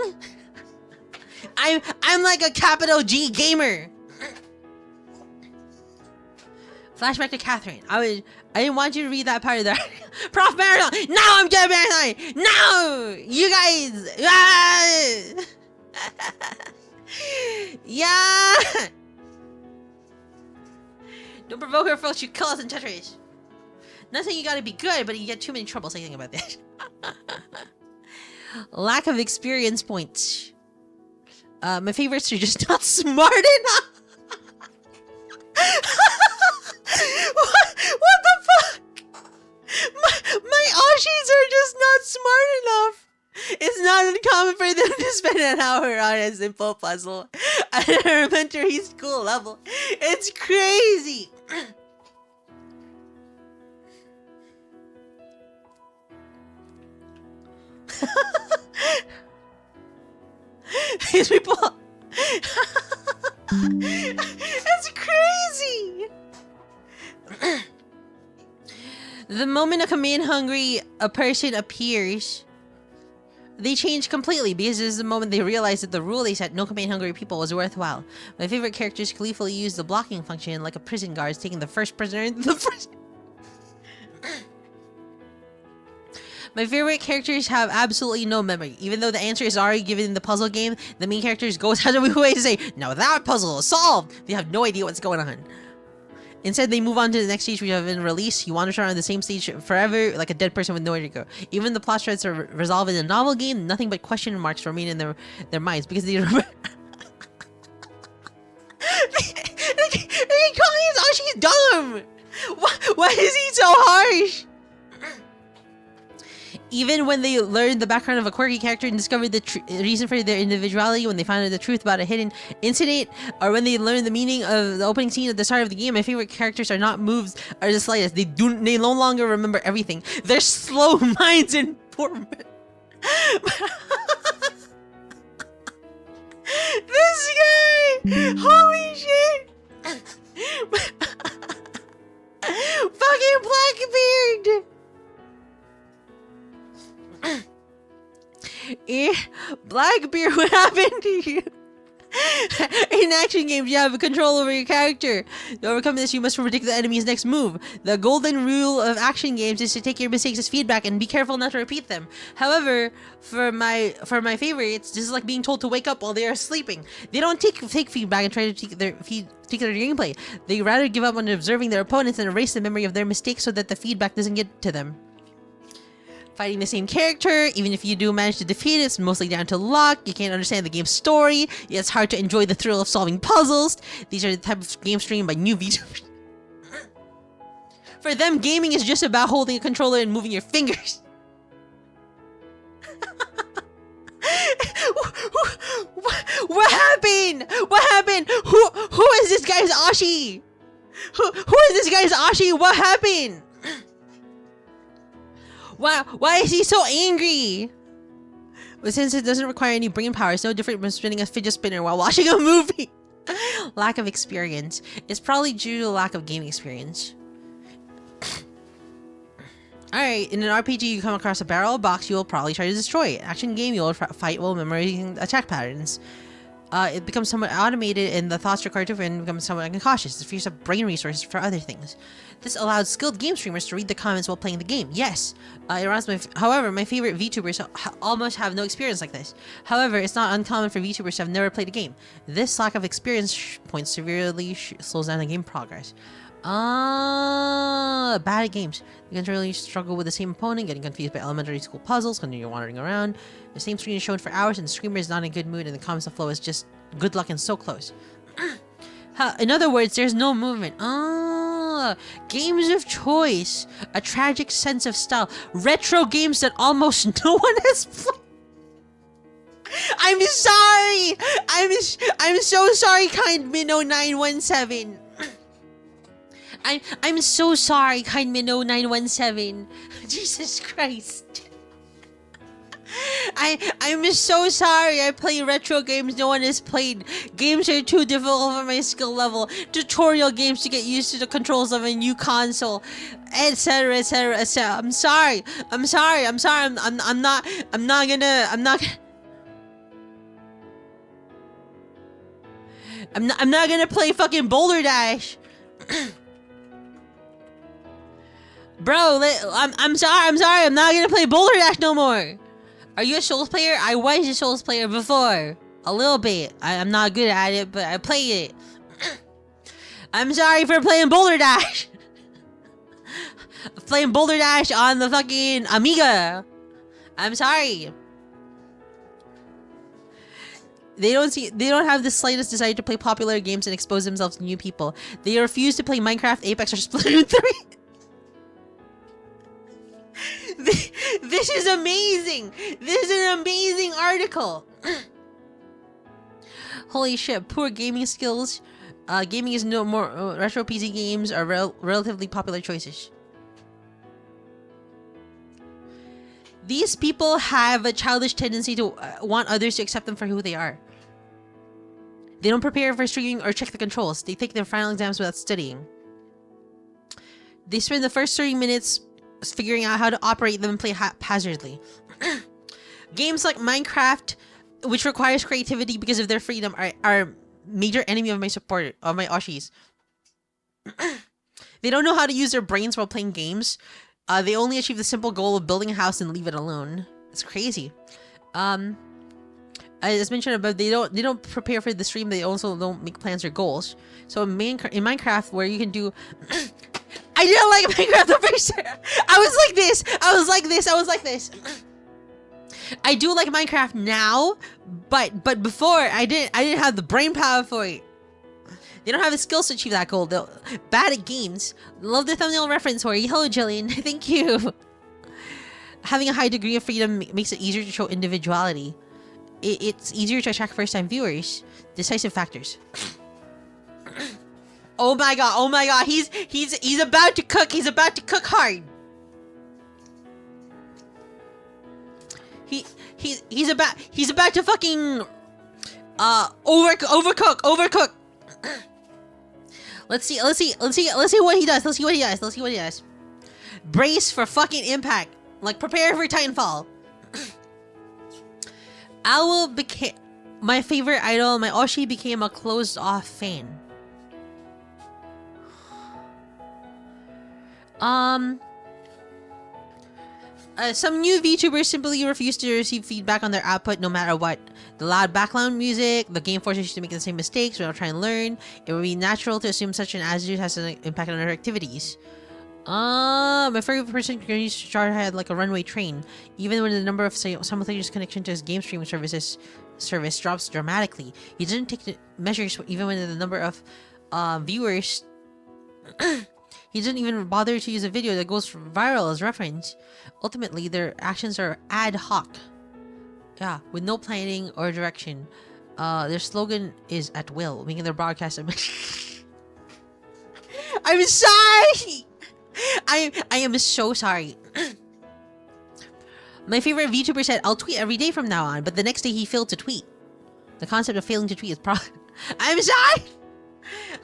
I'm like a capital G gamer. Flashback to Catherine. I didn't want you to read that part of that. Prof Marathon. No, I'm good at Marathon. No, you guys. Yeah. Don't provoke her, folks. You kill us in Tetris. Not saying you gotta be good, but you get too many troubles thinking about that. Lack of experience points. My favorites are just not smart enough. What the fuck? My Oshis are just not smart enough. It's not uncommon for them to spend an hour on a simple puzzle at an elementary school level. It's crazy. These people. It's crazy. The moment a command-hungry person appears, they change completely because this is the moment they realize that the rule they set, no command-hungry people, was worthwhile. My favorite characters gleefully use the blocking function like a prison guard taking the first prisoner into the prison. My favorite characters have absolutely no memory. Even though the answer is already given in the puzzle game, the main characters goes out of their way to say, now that puzzle is solved! They have no idea what's going on. Instead, they move on to the next stage which have been released. You wander around the same stage forever, like a dead person with nowhere to go. Even the plot threads are resolved in a novel game, nothing but question marks remain in their minds because they remember. They call me Oshi dumb! Why is he so harsh? Even when they learned the background of a quirky character and discovered the reason for their individuality, when they found out the truth about a hidden incident, or when they learned the meaning of the opening scene at the start of the game, my favorite characters are not moves or the slightest. They no longer remember everything. They're slow minds and poor men. This guy! Holy shit! Fucking Blackbeard! Blackbeard, what happened to you? In action games, you have control over your character. To overcome this, you must predict the enemy's next move. The golden rule of action games is to take your mistakes as feedback and be careful not to repeat them. However, for my favorites, this is like being told to wake up while they are sleeping. They don't take feedback and try to take their gameplay. They rather give up on observing their opponents and erase the memory of their mistakes so that the feedback doesn't get to them. Fighting the same character, even if you do manage to defeat it, it's mostly down to luck. You can't understand the game's story. It's hard to enjoy the thrill of solving puzzles. These are the type of games streamed by new VTubers. For them, gaming is just about holding a controller and moving your fingers. What happened? What happened? Who is this guy's Oshi? Who is this guy's Oshi? What happened? Why is he so angry? But since it doesn't require any brain power, it's no different from spinning a fidget spinner while watching a movie. Lack of experience. It's probably due to lack of gaming experience. Alright, in an RPG you come across a barrel box, you will probably try to destroy it. Action game, you will fight while memorizing attack patterns. It becomes somewhat automated and the thoughts required to win become somewhat unconscious. It frees up brain resources for other things. This allows skilled game streamers to read the comments while playing the game. Yes, however, my favorite VTubers almost have no experience like this. However, it's not uncommon for VTubers to have never played a game. This lack of experience points severely slows down the game progress. Bad at games. You can really struggle with the same opponent, getting confused by elementary school puzzles, continue wandering around. The same screen is shown for hours and the screamer is not in a good mood and the comments flow is just good luck and so close. In other words, there's no movement. Games of choice. A tragic sense of style. Retro games that almost no one has played. I'm sorry. I'm so sorry, kind Minnow 917. I'm so sorry, kind Minnow 917. Jesus Christ. I'm so sorry. I play retro games no one has played. Games are too difficult for my skill level. Tutorial games to get used to the controls of a new console, etc., etc., etc. I'm sorry. I'm not gonna play fucking Boulder Dash. Bro, I'm sorry. I'm not gonna play Boulder Dash no more. Are you a Souls player? I was a Souls player before. A little bit. I'm not good at it, but I played it. I'm sorry for playing Boulder Dash. Playing Boulder Dash on the fucking Amiga. I'm sorry. They don't have the slightest desire to play popular games and expose themselves to new people. They refuse to play Minecraft, Apex, or Splatoon 3. This is amazing. This is an amazing article. Holy shit, poor gaming skills. Gaming is no more. Retro PC games are relatively popular choices. These people have a childish tendency to want others to accept them for who they are. They don't prepare for streaming or check the controls. They take their final exams without studying. They spend the first 30 minutes figuring out how to operate them and play haphazardly. Games like Minecraft, which requires creativity because of their freedom, are major enemy of my Oshis. They don't know how to use their brains while playing games. They only achieve the simple goal of building a house and leave it alone. It's crazy. As mentioned above, they don't prepare for the stream. They also don't make plans or goals. So in Minecraft, where you can do, I didn't like Minecraft the first time. I was like this. I do like Minecraft now, but before I didn't have the brain power for it. They don't have the skills to achieve that goal. They're bad at games. Love the thumbnail reference, Hori. Hello, Jillian. Thank you. Having a high degree of freedom makes it easier to show individuality. It's easier to attract first-time viewers. Decisive factors. Oh my god. He's about to cook. He's about to cook hard. He's about to fucking overcook. Let's see what he does. Let's see what he does. Brace for fucking impact. Like, prepare for Titanfall. Owl became my favorite idol. My Oshi became a closed-off fan. Some new VTubers simply refuse to receive feedback on their output no matter what. The loud background music, the game forces you to make the same mistakes without trying to learn. It would be natural to assume such an attitude has an impact on their activities. My favorite person can use Char had like a runway train. Even when the number of simultaneous connection to his game streaming service drops dramatically, he doesn't take the measures even when the number of viewers. He doesn't even bother to use a video that goes viral as reference. Ultimately, their actions are ad hoc. Yeah, with no planning or direction. Their slogan is at will, making their broadcast I'm sorry! I am so sorry. My favorite VTuber said, I'll tweet every day from now on, but the next day he failed to tweet. The concept of failing to tweet is I'm sorry!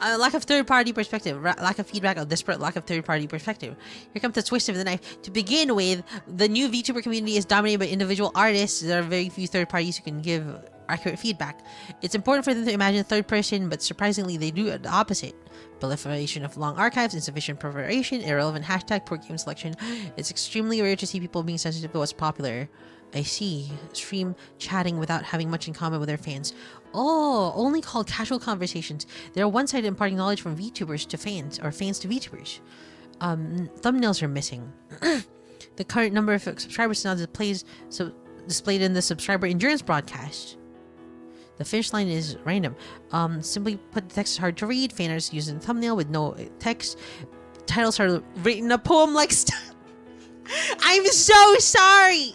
Lack of third-party perspective, lack of feedback, a desperate lack of third-party perspective. Here comes the twist of the knife. To begin with, the new VTuber community is dominated by individual artists. There are very few third parties who can give accurate feedback. It's important for them to imagine third person, but surprisingly, they do the opposite. Proliferation of long archives, insufficient preparation, irrelevant hashtag, poor game selection. It's extremely rare to see people being sensitive to what's popular. I see. Stream chatting without having much in common with their fans. Oh, only called casual conversations. They're one-sided, imparting knowledge from VTubers to fans, or fans to VTubers. Thumbnails are missing. The current number of subscribers now displayed in the subscriber endurance broadcast. The finish line is random. Simply put, the text is hard to read. Fanners using thumbnail with no text. Titles are written a poem-like style. I'm so sorry!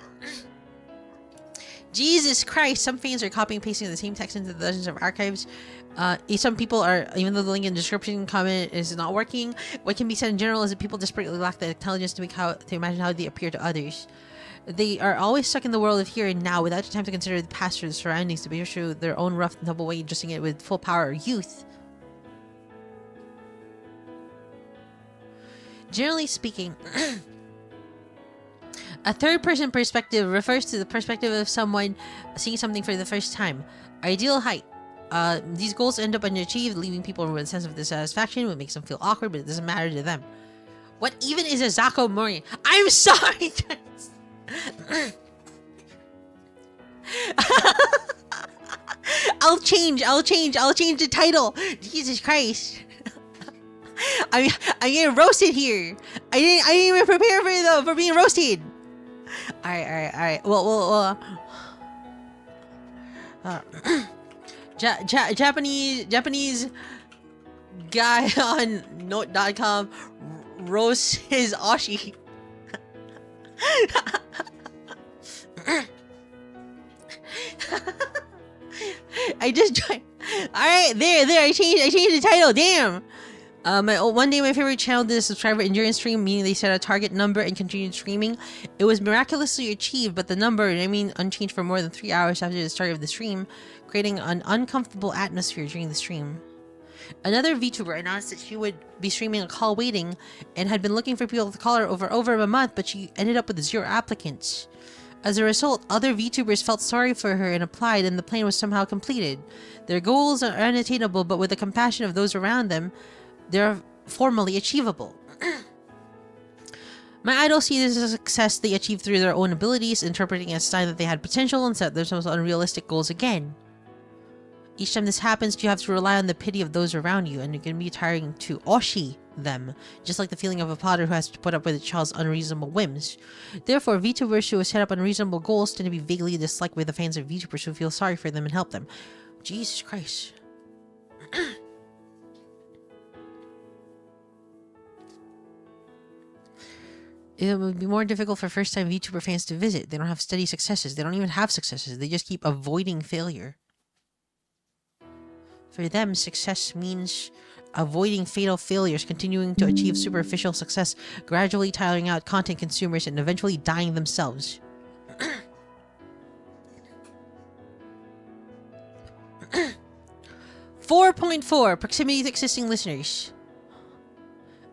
Jesus Christ, some fans are copying and pasting the same text into the dozens of archives. Some people are, even though the link in the description comment is not working, what can be said in general is that people desperately lack the intelligence to imagine how they appear to others. They are always stuck in the world of here and now without the time to consider the past or the surroundings to be through their own rough and tumble way, adjusting it with full power or youth. Generally speaking, a third-person perspective refers to the perspective of someone seeing something for the first time. Ideal height. These goals end up unachieved, leaving people with a sense of dissatisfaction, what makes them feel awkward, but it doesn't matter to them. What even is a Zako Mori? I'm sorry! I'll change the title! Jesus Christ. I'm getting roasted here. I didn't even prepare for being roasted. Alright. Well. Japanese guy on note.com roasts his Oshi. I just tried. Alright, there. I changed the title. Damn. One day my favorite channel did a subscriber endurance stream, meaning they set a target number and continued streaming. It was miraculously achieved, but the number remained unchanged for more than 3 hours after the start of the stream, creating an uncomfortable atmosphere during the stream. Another VTuber announced that she would be streaming a call waiting and had been looking for people to call her over a month, but she ended up with 0 applicants. As a result, other VTubers felt sorry for her and applied, and the plan was somehow completed. Their goals are unattainable, but with the compassion of those around them, they're formally achievable. My idols see this as a success they achieved through their own abilities, interpreting it as a sign that they had potential and set themselves unrealistic goals again. Each time this happens, you have to rely on the pity of those around you, and it can be tiring to Oshi them, just like the feeling of a father who has to put up with a child's unreasonable whims. Therefore, VTubers who set up unreasonable goals tend to be vaguely disliked by the fans of VTubers who feel sorry for them and help them. Jesus Christ. It would be more difficult for first-time VTuber fans to visit. They don't have steady successes. They don't even have successes. They just keep avoiding failure. For them, success means avoiding fatal failures, continuing to achieve superficial success, gradually tiring out content consumers, and eventually dying themselves. 4.4 Proximity to existing listeners.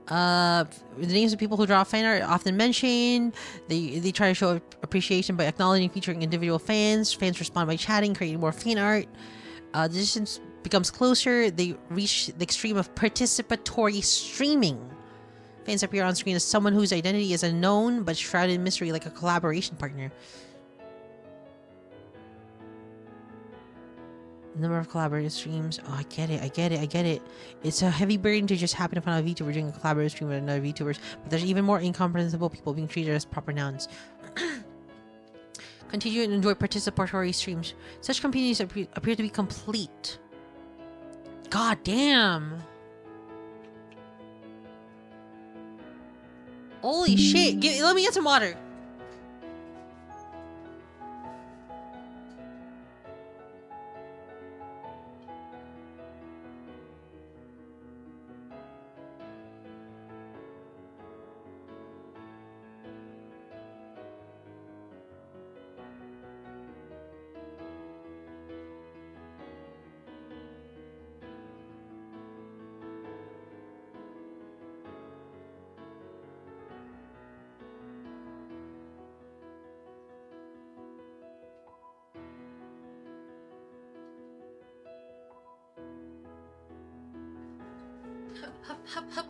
The names of people who draw fan art are often mentioned. They try to show appreciation by acknowledging, featuring individual fans. Fans respond by chatting, creating more fan art. The distance becomes closer. They reach the extreme of participatory streaming. Fans appear on screen as someone whose identity is unknown but shrouded in mystery, like a collaboration partner. Number of collaborative streams. Oh, I get it. It's a heavy burden to just happen upon a VTuber doing a collaborative stream with another VTubers, but there's even more incomprehensible people being treated as proper nouns. Continue and enjoy participatory streams. Such communities appear to be complete. God damn. Holy shit. Let me get some water.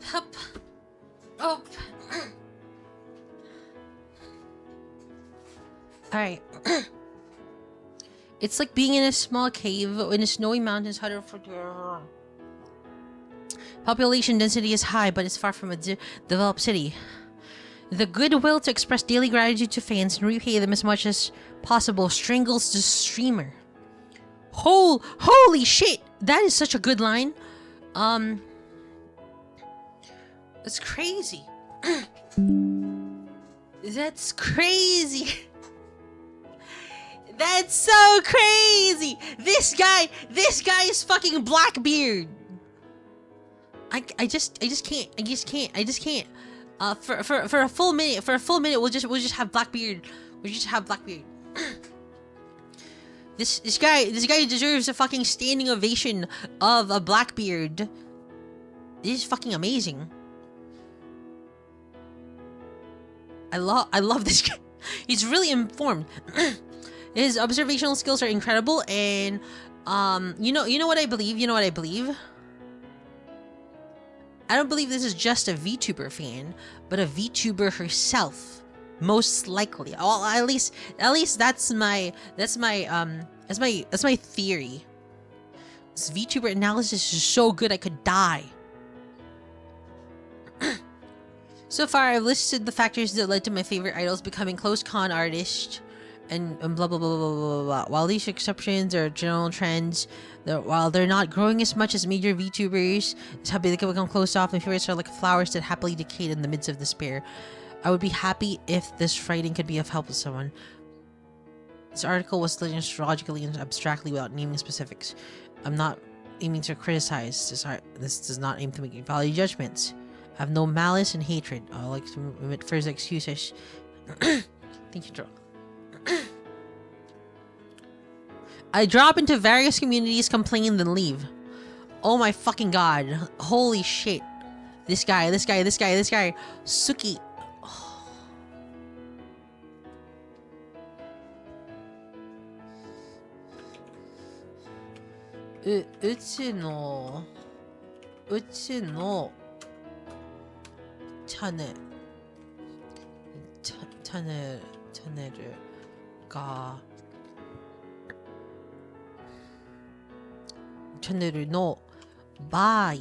Hup. Oh. Alright. It's like being in a small cave in a snowy mountains huddled for population density is high, but it's far from a developed city. The goodwill to express daily gratitude to fans and repay them as much as possible strangles the streamer. Holy shit! That is such a good line. That's crazy. That's crazy. That's so crazy. This guy is fucking Blackbeard. I just can't. For a full minute, we'll just have Blackbeard. This guy deserves a fucking standing ovation of a Blackbeard. This is fucking amazing. I love this guy. He's really informed. His observational skills are incredible, and you know what I believe. I don't believe this is just a Vtuber fan, but a Vtuber herself, most likely. Well, at least that's my theory. This Vtuber analysis is so good I could die. So far, I've listed the factors that led to my favorite idols becoming close con artists, and blah blah blah blah blah blah blah. While these exceptions are general trends, while they're not growing as much as major VTubers, it's how they can become closed off. My favorites are like flowers that happily decayed in the midst of despair. I would be happy if this writing could be of help to someone. This article was written astrologically and abstractly without naming specifics. I'm not aiming to criticize this art. This does not aim to make value judgments. I have no malice and hatred. I like to omit further excuses. Thank you, Joe. I drop into various communities, complain, then leave. Oh my fucking god. Holy shit. This guy. Suki. Uchi no channelがチャンネルの場合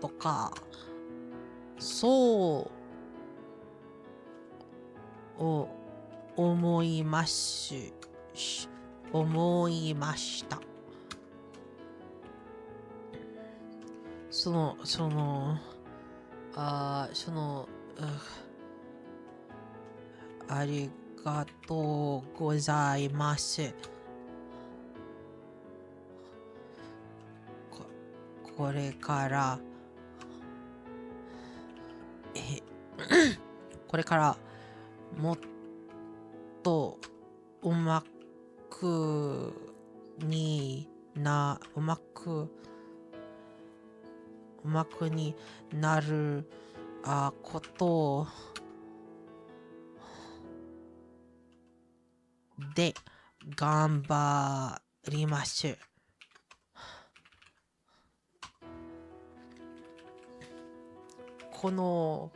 とかそう思いましたありがとうございます。これからもっとうまくなることで頑張ります。この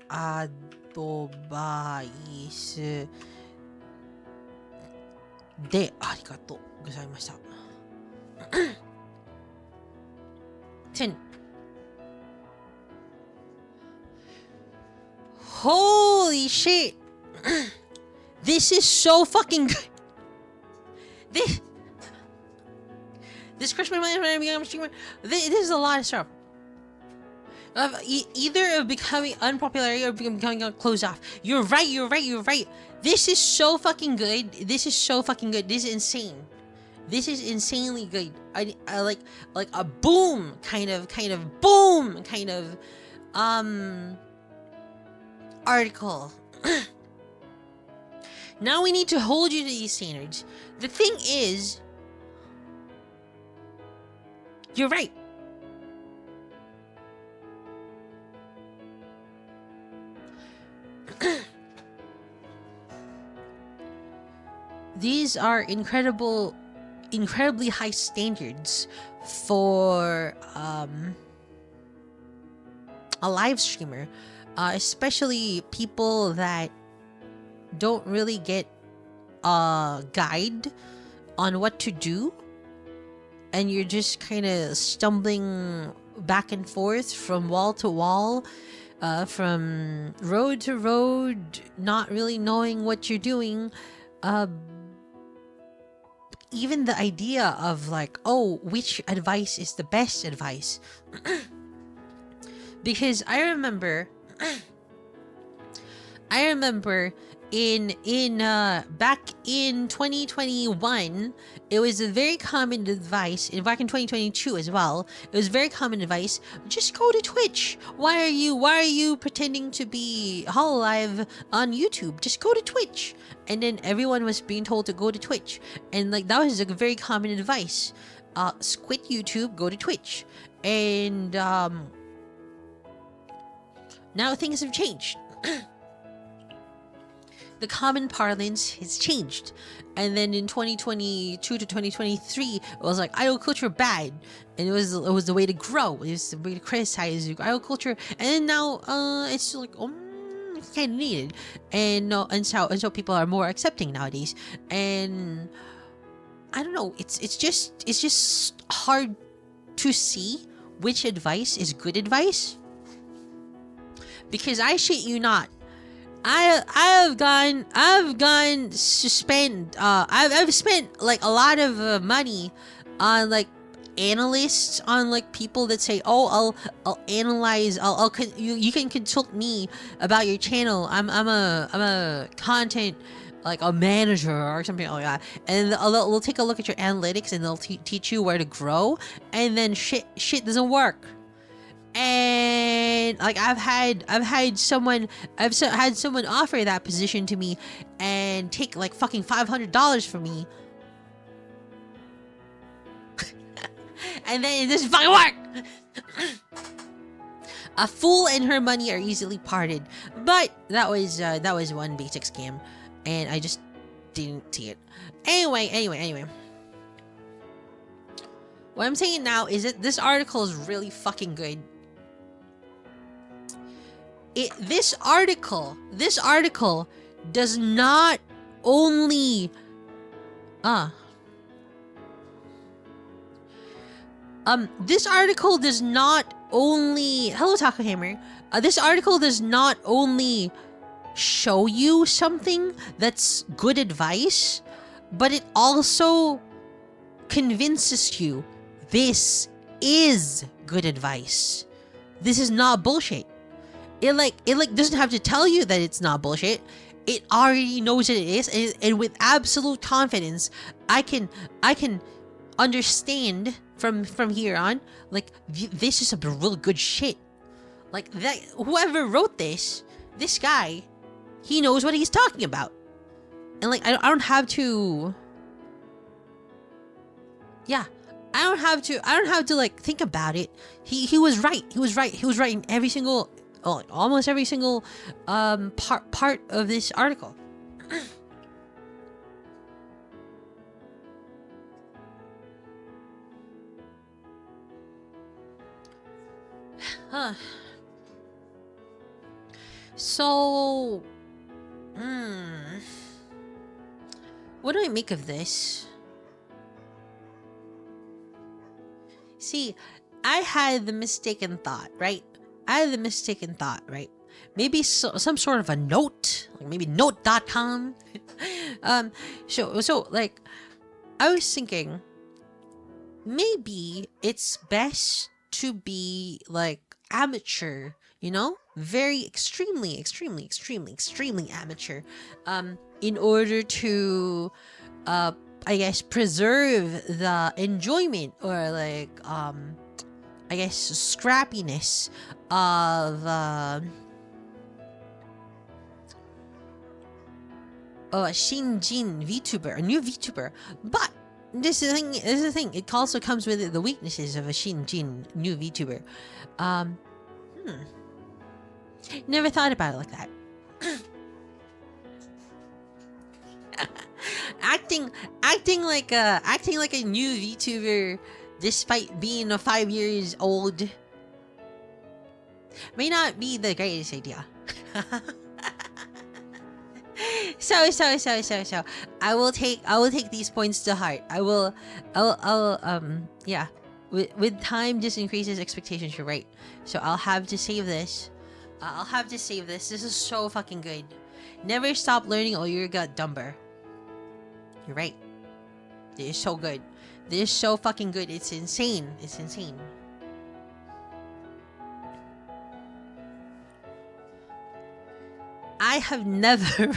アドバイスでありがとうございました。10. Holy shit! This is so fucking good. This Christmas this is a lot of stuff. Either of becoming unpopular or becoming closed off. You're right. This is so fucking good. This is insane. This is insanely good. I like a boom kind of article. Now we need to hold you to these standards. The thing is, you're right. These are incredibly high standards for a live streamer, especially people that don't really get a guide on what to do, and you're just kind of stumbling back and forth from wall to wall, from road to road, not really knowing what you're doing. Even the idea of like, oh, which advice is the best advice? Because I remember I remember back in 2021, it was a very common advice, and back in 2022 as well, it was very common advice, just go to Twitch. Why are you pretending to be Hololive on YouTube? Just go to Twitch. And then everyone was being told to go to Twitch, and like that was like a very common advice. Quit YouTube, go to Twitch. And now things have changed. The common parlance has changed, and then in 2022 to 2023, it was like idol culture bad, and it was the way to grow. It was the way to criticize idol culture, and then now it's like it's kind of needed, and so people are more accepting nowadays, and I don't know. It's just hard to see which advice is good advice, because I shit you not. I've spent like a lot of money on like analysts, on like people that say, oh, I'll analyze, you can consult me about your channel. I'm a content, like a manager or something like that, and they'll take a look at your analytics and they'll teach you where to grow, and then shit doesn't work. And like I've had someone offer that position to me and take like fucking $500 from me, and then it doesn't fucking work. A fool and her money are easily parted, but that was one basic scam, and I just didn't see it. Anyway. What I'm saying now is that this article is really fucking good. This article does not only this article does not only hello Taco Hammer. This article does not only show you something that's good advice, but it also convinces you this is good advice. This is not bullshit. It doesn't have to tell you that it's not bullshit. It already knows that it is, and with absolute confidence, I can understand from here on, like this is a real good shit. Like that, whoever wrote this guy, he knows what he's talking about, and like I don't have to. Yeah, I don't have to like think about it. He was right. He was right in every single. Almost every single part of this article. So, what do I make of this? See, I had the mistaken thought, right? Maybe some sort of a note, like maybe note.com. So like, I was thinking, maybe it's best to be like amateur, you know? Very extremely amateur, in order to, I guess, preserve the enjoyment, or like, I guess, scrappiness of Shinjin Vtuber, a new Vtuber. But this is the thing. It also comes with the weaknesses of a Shinjin new Vtuber. Never thought about it like that. acting like a new VTuber, despite being 5 years old, may not be the greatest idea. So I will take these points to heart. I'll yeah. With time, this increases expectations. You're right. So I'll have to save this. This is so fucking good. Never stop learning or you got dumber. You're right. This is so good. This is so fucking good. It's insane. have never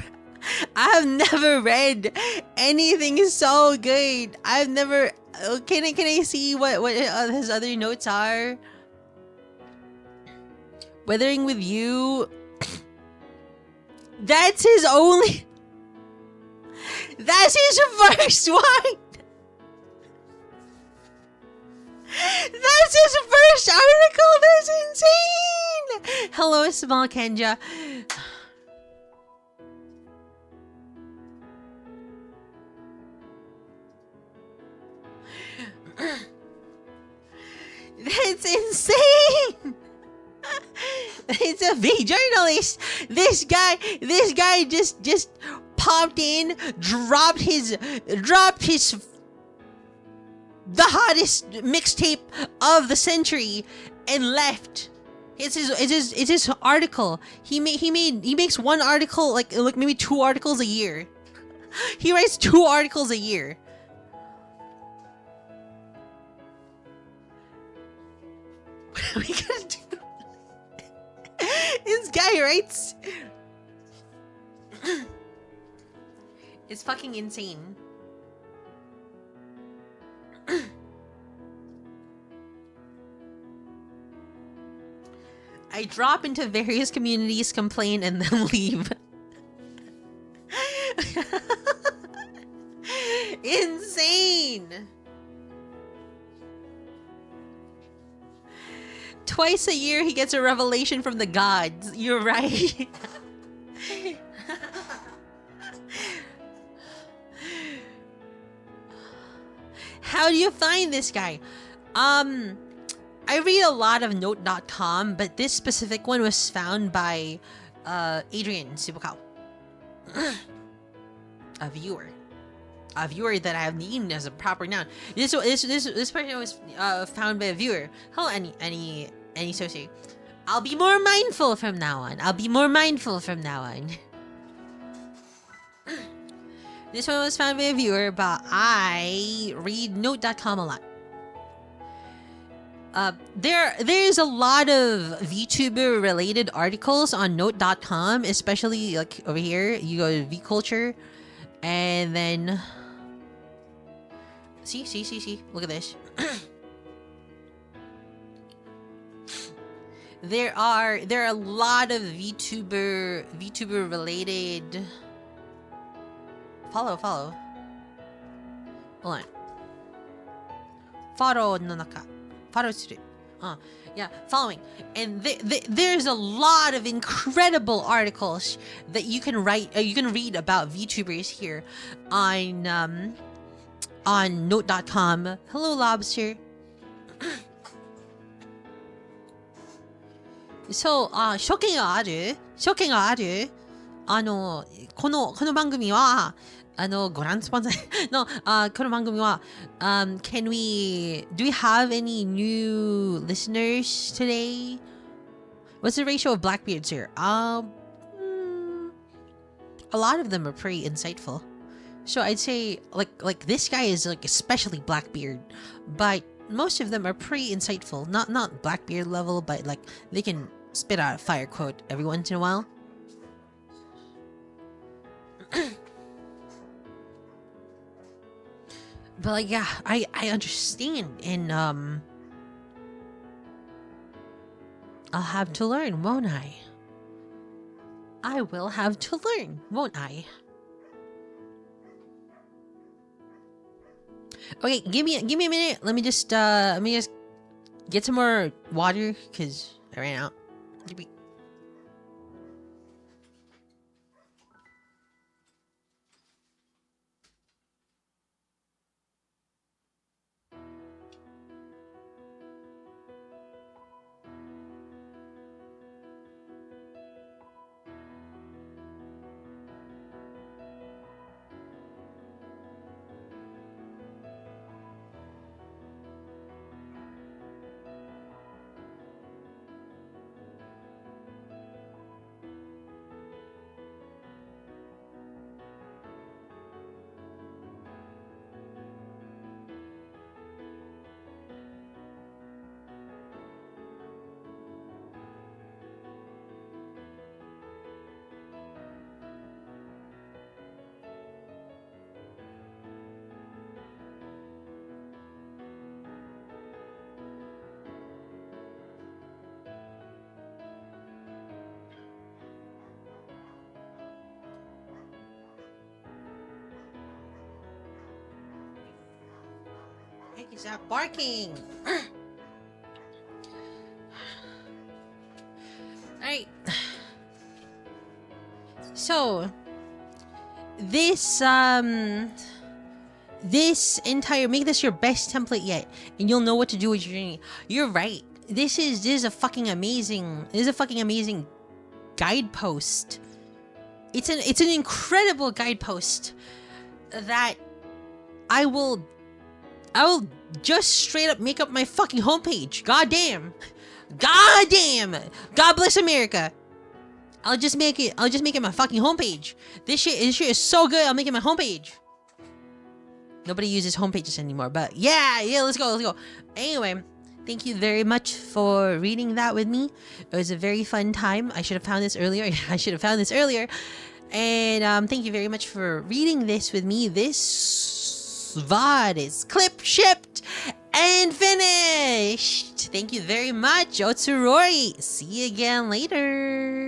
I have never read anything so good. I've never. Can I see what his other notes are? Weathering with You. That's his only. That's his first one. That's his first article. That's insane. Hello, small Kenja. That's insane. It's a big journalist. This guy just popped in, dropped his the hottest mixtape of the century and left. It's his article. He makes one article like maybe 2 articles a year. He writes 2 articles a year. What are we gonna do? This guy writes. It's fucking insane. I drop into various communities, complain, and then leave. Insane! Twice a year he gets a revelation from the gods. You're right. How do you find this guy? I read a lot of Note.com, but this specific one was found by Adrian Subakao. A viewer that I have named as a proper noun. This person was found by a viewer. Hello, any Sosi. I'll be more mindful from now on. This one was found by a viewer, but I read Note.com a lot. There's a lot of VTuber related articles on Note.com, especially like over here. You go to VCulture, and then see. Look at this. There are a lot of VTuber related. Follow. Hold on. Follow no naka. Follow suru. Yeah, following. And there's a lot of incredible articles that you can read about VTubers here on Note.com. Hello, Lobster. So, 初見があるこの番組はご覧スポンサーのこの番組はdo we have any new listeners today? What's the ratio of Blackbeards here? A lot of them are pretty insightful. So I'd say like this guy is like especially Blackbeard, but most of them are pretty insightful. Not Blackbeard level, but like they can spit out a fire quote every once in a while. But like, yeah, I understand, and I'll have to learn, won't I? I will have to learn, won't I? Okay, give me a minute. Let me just get some more water because I ran out. Make it stop barking. Alright. So this make this your best template yet, and you'll know what to do with your journey. You're right. This is a fucking amazing guidepost. It's an incredible guidepost that I will just straight up make up my fucking homepage. God damn. God bless America. I'll just make it my fucking homepage. This shit is so good. I'll make it my homepage. Nobody uses homepages anymore, but yeah, let's go. Anyway, thank you very much for reading that with me. It was a very fun time. I should have found this earlier. And thank you very much for reading this with me. This VOD is clip shipped and finished. Thank you very much. Horori. See you again later.